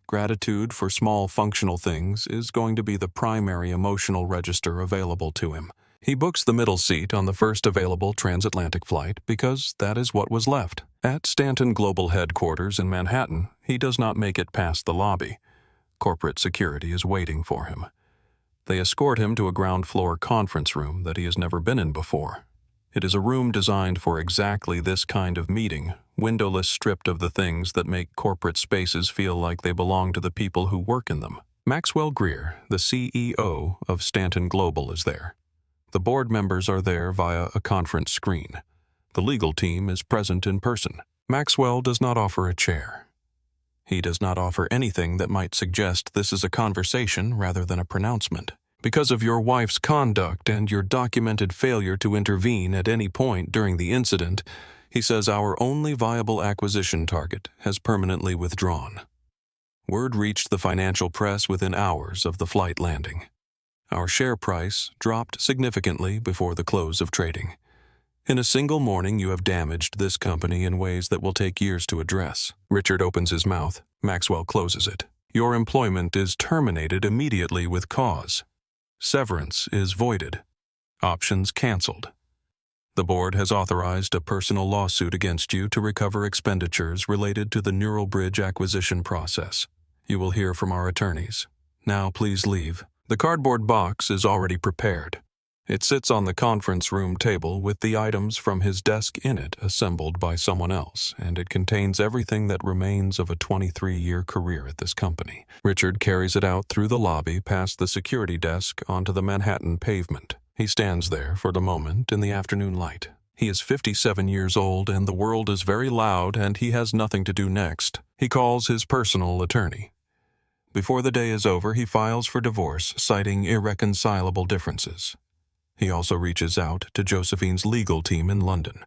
gratitude for small functional things is going to be the primary emotional register available to him. He books the middle seat on the first available transatlantic flight because that is what was left. At Stanton Global Headquarters in Manhattan, he does not make it past the lobby. Corporate security is waiting for him. They escort him to a ground-floor conference room that he has never been in before. It is a room designed for exactly this kind of meeting, windowless, stripped of the things that make corporate spaces feel like they belong to the people who work in them. Maxwell Greer, the CEO of Stanton Global, is there. The board members are there via a conference screen. The legal team is present in person. Maxwell does not offer a chair. He does not offer anything that might suggest this is a conversation rather than a pronouncement. Because of your wife's conduct and your documented failure to intervene at any point during the incident, he says our only viable acquisition target has permanently withdrawn. Word reached the financial press within hours of the flight landing. Our share price dropped significantly before the close of trading. In a single morning, you have damaged this company in ways that will take years to address. Richard opens his mouth. Maxwell closes it. Your employment is terminated immediately with cause. Severance is voided. Options canceled. The board has authorized a personal lawsuit against you to recover expenditures related to the Neural Bridge acquisition process. You will hear from our attorneys. Now please leave. The cardboard box is already prepared. It sits on the conference room table with the items from his desk in it assembled by someone else, and it contains everything that remains of a 23-year career at this company. Richard carries it out through the lobby past the security desk onto the Manhattan pavement. He stands there for the moment in the afternoon light. He is 57 years old and the world is very loud and he has nothing to do next. He calls his personal attorney. Before the day is over, he files for divorce, citing irreconcilable differences. He also reaches out to Josephine's legal team in London.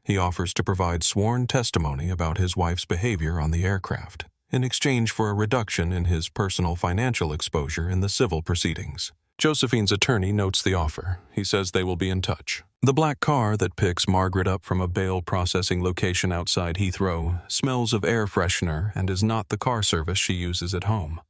He offers to provide sworn testimony about his wife's behavior on the aircraft, in exchange for a reduction in his personal financial exposure in the civil proceedings. Josephine's attorney notes the offer. He says they will be in touch. The black car that picks Margaret up from a bail processing location outside Heathrow smells of air freshener and is not the car service she uses at home.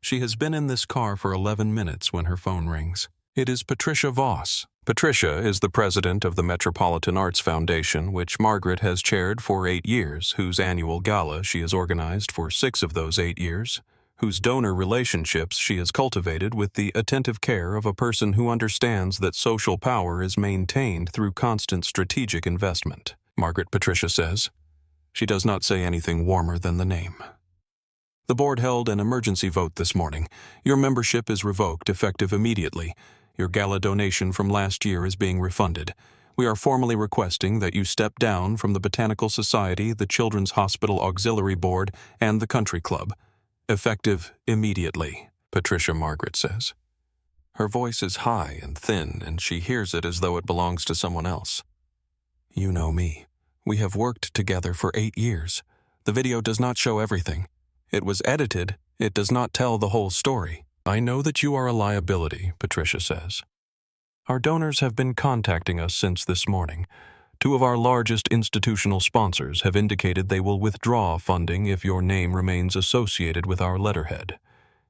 She has been in this car for 11 minutes when her phone rings. It is Patricia Voss. Patricia is the president of the Metropolitan Arts Foundation, which Margaret has chaired for 8 years, whose annual gala she has organized for 6 of those 8 years, whose donor relationships she has cultivated with the attentive care of a person who understands that social power is maintained through constant strategic investment. Margaret, Patricia says. She does not say anything warmer than the name. The board held an emergency vote this morning. Your membership is revoked effective immediately. Your gala donation from last year is being refunded. We are formally requesting that you step down from the Botanical Society, the Children's Hospital Auxiliary Board, and the Country Club. Effective immediately, Patricia Margaret says. Her voice is high and thin, and she hears it as though it belongs to someone else. You know me. We have worked together for 8 years. The video does not show everything. It was edited. It does not tell the whole story. I know that you are a liability, Patricia says. Our donors have been contacting us since this morning. 2 of our largest institutional sponsors have indicated they will withdraw funding if your name remains associated with our letterhead.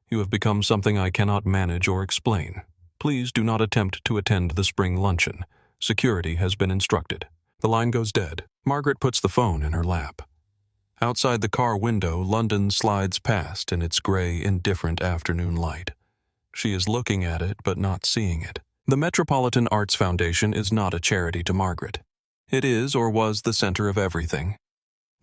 You have become something I cannot manage or explain. Please do not attempt to attend the spring luncheon. Security has been instructed. The line goes dead. Margaret puts the phone in her lap. Outside the car window, London slides past in its gray, indifferent afternoon light. She is looking at it, but not seeing it. The Metropolitan Arts Foundation is not a charity to Margaret. It is or was the center of everything.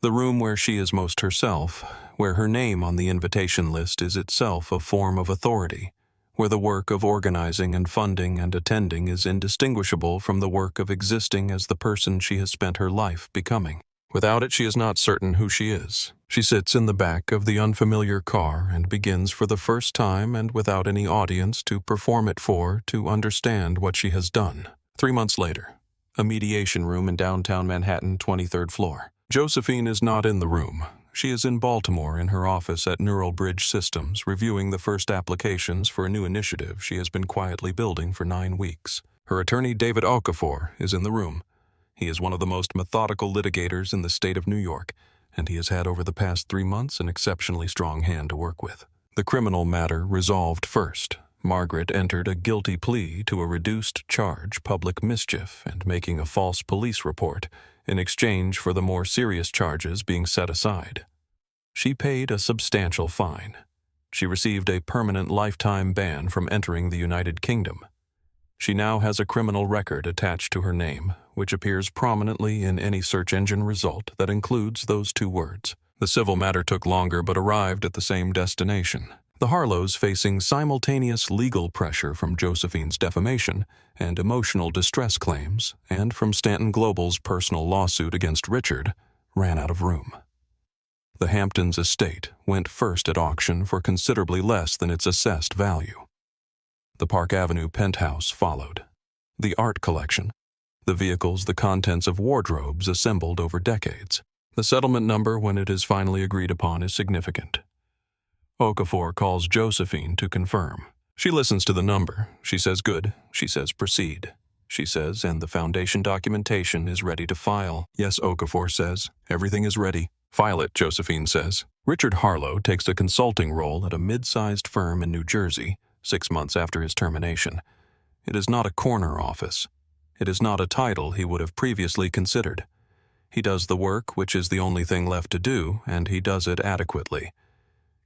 The room where she is most herself, where her name on the invitation list is itself a form of authority, where the work of organizing and funding and attending is indistinguishable from the work of existing as the person she has spent her life becoming. Without it, she is not certain who she is. She sits in the back of the unfamiliar car and begins for the first time and without any audience to perform it to understand what she has done. 3 months later, a mediation room in downtown Manhattan, 23rd floor. Josephine is not in the room. She is in Baltimore in her office at Neural Bridge Systems, reviewing the first applications for a new initiative she has been quietly building for 9 weeks. Her attorney, David Okafor, is in the room. He is one of the most methodical litigators in the state of New York, and he has had over the past 3 months an exceptionally strong hand to work with. The criminal matter resolved first. Margaret entered a guilty plea to a reduced charge, public mischief, and making a false police report, in exchange for the more serious charges being set aside. She paid a substantial fine. She received a permanent lifetime ban from entering the United Kingdom. She now has a criminal record attached to her name, which appears prominently in any search engine result that includes those two words. The civil matter took longer but arrived at the same destination. The Harlows facing simultaneous legal pressure from Josephine's defamation and emotional distress claims, and from Stanton Global's personal lawsuit against Richard, ran out of room. The Hamptons estate went first at auction for considerably less than its assessed value. The Park Avenue penthouse followed. The art collection, the vehicles, the contents of wardrobes assembled over decades. The settlement number, when it is finally agreed upon, is significant. Okafor calls Josephine to confirm. She listens to the number. She says good. She says proceed. She says, and the foundation documentation is ready to file. Yes, Okafor says. Everything is ready. File it, Josephine says. Richard Harlow takes a consulting role at a mid-sized firm in New Jersey 6 months after his termination. It is not a corner office. It is not a title he would have previously considered. He does the work, which is the only thing left to do, and he does it adequately.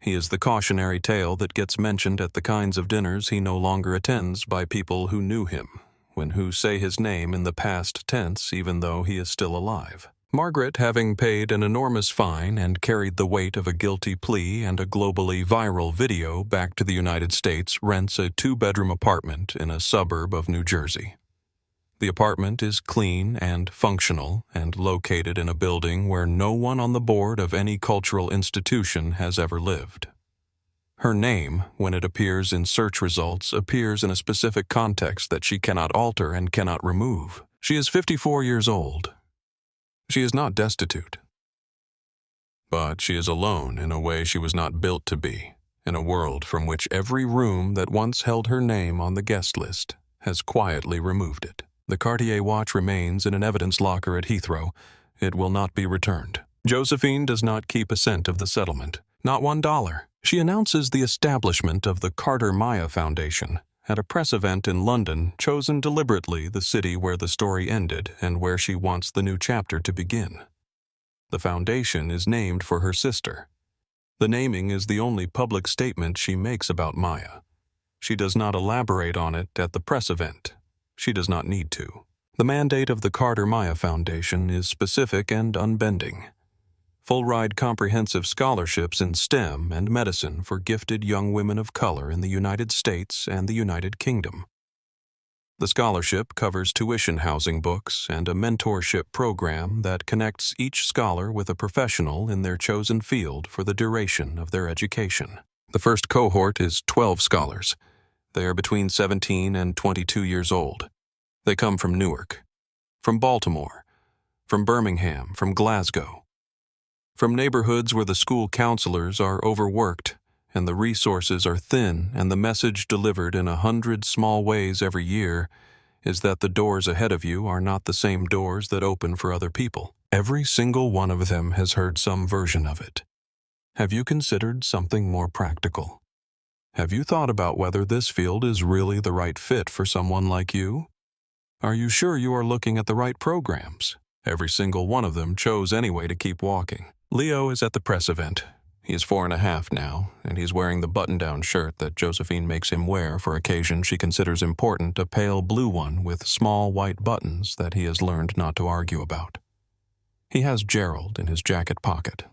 He is the cautionary tale that gets mentioned at the kinds of dinners he no longer attends by people who knew him, who say his name in the past tense even though he is still alive. Margaret, having paid an enormous fine and carried the weight of a guilty plea and a globally viral video back to the United States, rents a 2-bedroom apartment in a suburb of New Jersey. The apartment is clean and functional and located in a building where no one on the board of any cultural institution has ever lived. Her name, when it appears in search results, appears in a specific context that she cannot alter and cannot remove. She is 54 years old. She is not destitute. But she is alone in a way she was not built to be, in a world from which every room that once held her name on the guest list has quietly removed it. The Cartier watch remains in an evidence locker at Heathrow. It will not be returned. Josephine does not keep a cent of the settlement, not $1. She announces the establishment of the Carter Maya Foundation at a press event in London, chosen deliberately the city where the story ended and where she wants the new chapter to begin. The foundation is named for her sister. The naming is the only public statement she makes about Maya. She does not elaborate on it at the press event. She does not need to. The mandate of the Carter Maya Foundation is specific and unbending. Full-ride comprehensive scholarships in STEM and medicine for gifted young women of color in the United States and the United Kingdom. The scholarship covers tuition housing books and a mentorship program that connects each scholar with a professional in their chosen field for the duration of their education. The first cohort is 12 scholars. They are between 17 and 22 years old. They come from Newark, from Baltimore, from Birmingham, from Glasgow, from neighborhoods where the school counselors are overworked and the resources are thin, and the message delivered in 100 small ways every year is that the doors ahead of you are not the same doors that open for other people. Every single one of them has heard some version of it. Have you considered something more practical? Have you thought about whether this field is really the right fit for someone like you? Are you sure you are looking at the right programs? Every single one of them chose anyway to keep walking. Leo is at the press event. He is 4.5 now, and he's wearing the button-down shirt that Josephine makes him wear for occasions she considers important, a pale blue one with small white buttons that he has learned not to argue about. He has Gerald in his jacket pocket.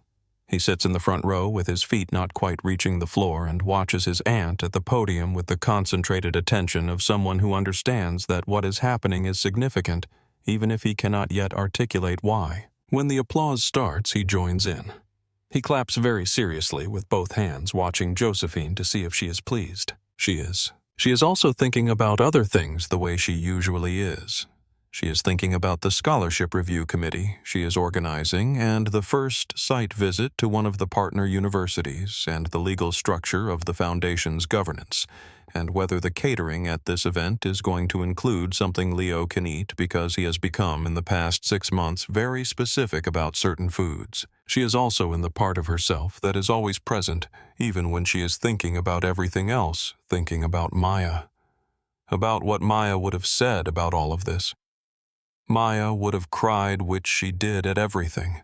He sits in the front row with his feet not quite reaching the floor and watches his aunt at the podium with the concentrated attention of someone who understands that what is happening is significant, even if he cannot yet articulate why. When the applause starts, he joins in. He claps very seriously with both hands, watching Josephine to see if she is pleased. She is. She is also thinking about other things the way she usually is. She is thinking about the scholarship review committee she is organizing and the first site visit to one of the partner universities and the legal structure of the foundation's governance, and whether the catering at this event is going to include something Leo can eat because he has become, in the past 6 months, very specific about certain foods. She is also in the part of herself that is always present, even when she is thinking about everything else, thinking about Maya. About what Maya would have said about all of this. Maya would have cried, which she did at everything.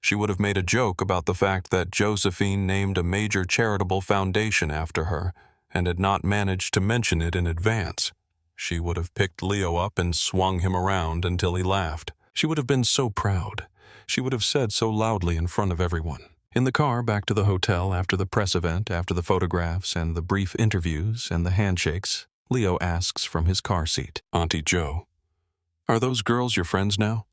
She would have made a joke about the fact that Josephine named a major charitable foundation after her and had not managed to mention it in advance. She would have picked Leo up and swung him around until he laughed. She would have been so proud. She would have said so loudly in front of everyone. In the car back to the hotel after the press event, after the photographs and the brief interviews and the handshakes, Leo asks from his car seat, "Auntie Joe, are those girls your friends now?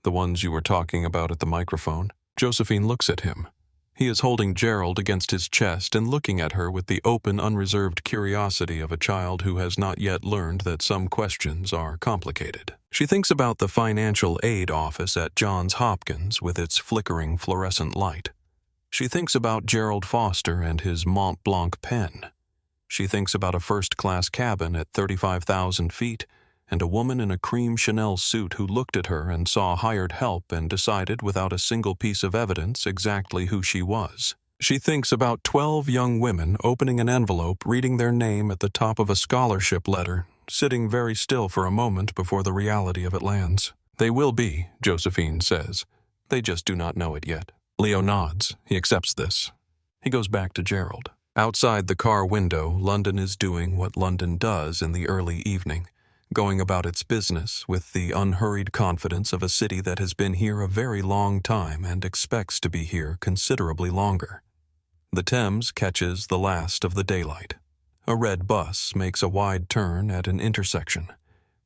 The ones you were talking about at the microphone?" Josephine looks at him. He is holding Gerald against his chest and looking at her with the open, unreserved curiosity of a child who has not yet learned that some questions are complicated. She thinks about the financial aid office at Johns Hopkins with its flickering fluorescent light. She thinks about Gerald Foster and his Mont Blanc pen. She thinks about a first-class cabin at 35,000 feet and a woman in a cream Chanel suit who looked at her and saw hired help and decided without a single piece of evidence exactly who she was. She thinks about 12 young women opening an envelope, reading their name at the top of a scholarship letter, sitting very still for a moment before the reality of it lands. "They will be," Josephine says. "They just do not know it yet." Leo nods. He accepts this. He goes back to Gerald. Outside the car window, London is doing what London does in the early evening, going about its business with the unhurried confidence of a city that has been here a very long time and expects to be here considerably longer. The Thames catches the last of the daylight. A red bus makes a wide turn at an intersection.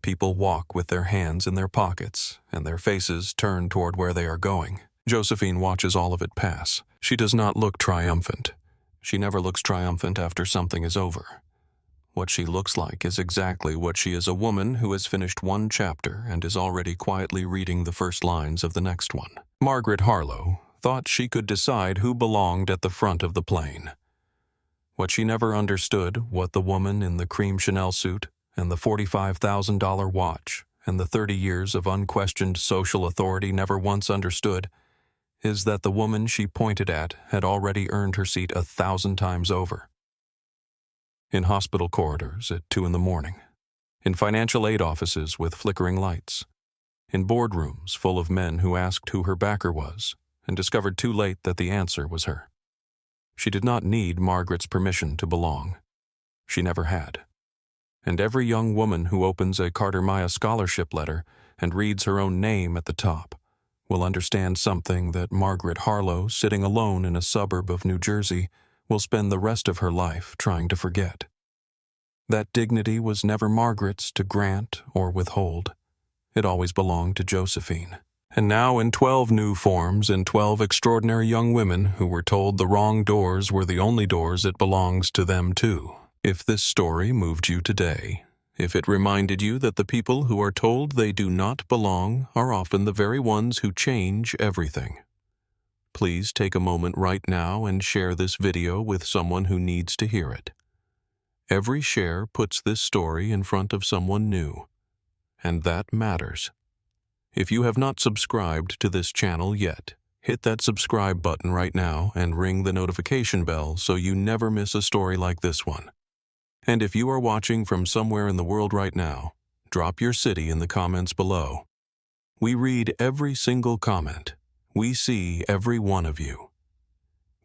People walk with their hands in their pockets and their faces turned toward where they are going. Josephine watches all of it pass. She does not look triumphant. She never looks triumphant after something is over. What she looks like is exactly what she is, a woman who has finished one chapter and is already quietly reading the first lines of the next one. Margaret Harlow thought she could decide who belonged at the front of the plane. What she never understood, what the woman in the cream Chanel suit and the $45,000 watch and the 30 years of unquestioned social authority never once understood, is that the woman she pointed at had already earned her seat 1,000 times over. In hospital corridors at 2 a.m, in financial aid offices with flickering lights, in boardrooms full of men who asked who her backer was and discovered too late that the answer was her. She did not need Margaret's permission to belong. She never had. And every young woman who opens a Carter Maya scholarship letter and reads her own name at the top will understand something that Margaret Harlow, sitting alone in a suburb of New Jersey, will spend the rest of her life trying to forget. That dignity was never Margaret's to grant or withhold. It always belonged to Josephine. And now in 12 new forms and 12 extraordinary young women who were told the wrong doors were the only doors it belongs to them too. If this story moved you today, if it reminded you that the people who are told they do not belong are often the very ones who change everything, please take a moment right now and share this video with someone who needs to hear it. Every share puts this story in front of someone new, and that matters. If you have not subscribed to this channel yet, hit that subscribe button right now and ring the notification bell so you never miss a story like this one. And if you are watching from somewhere in the world right now, drop your city in the comments below. We read every single comment. We see every one of you.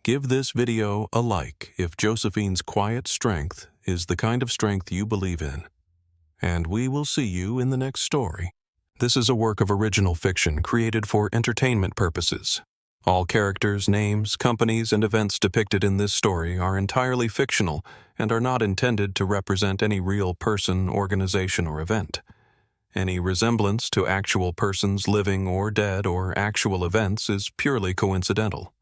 Give this video a like if Josephine's quiet strength is the kind of strength you believe in. And we will see you in the next story. This is a work of original fiction created for entertainment purposes. All characters, names, companies, and events depicted in this story are entirely fictional and are not intended to represent any real person, organization, or event. Any resemblance to actual persons living or dead or actual events is purely coincidental.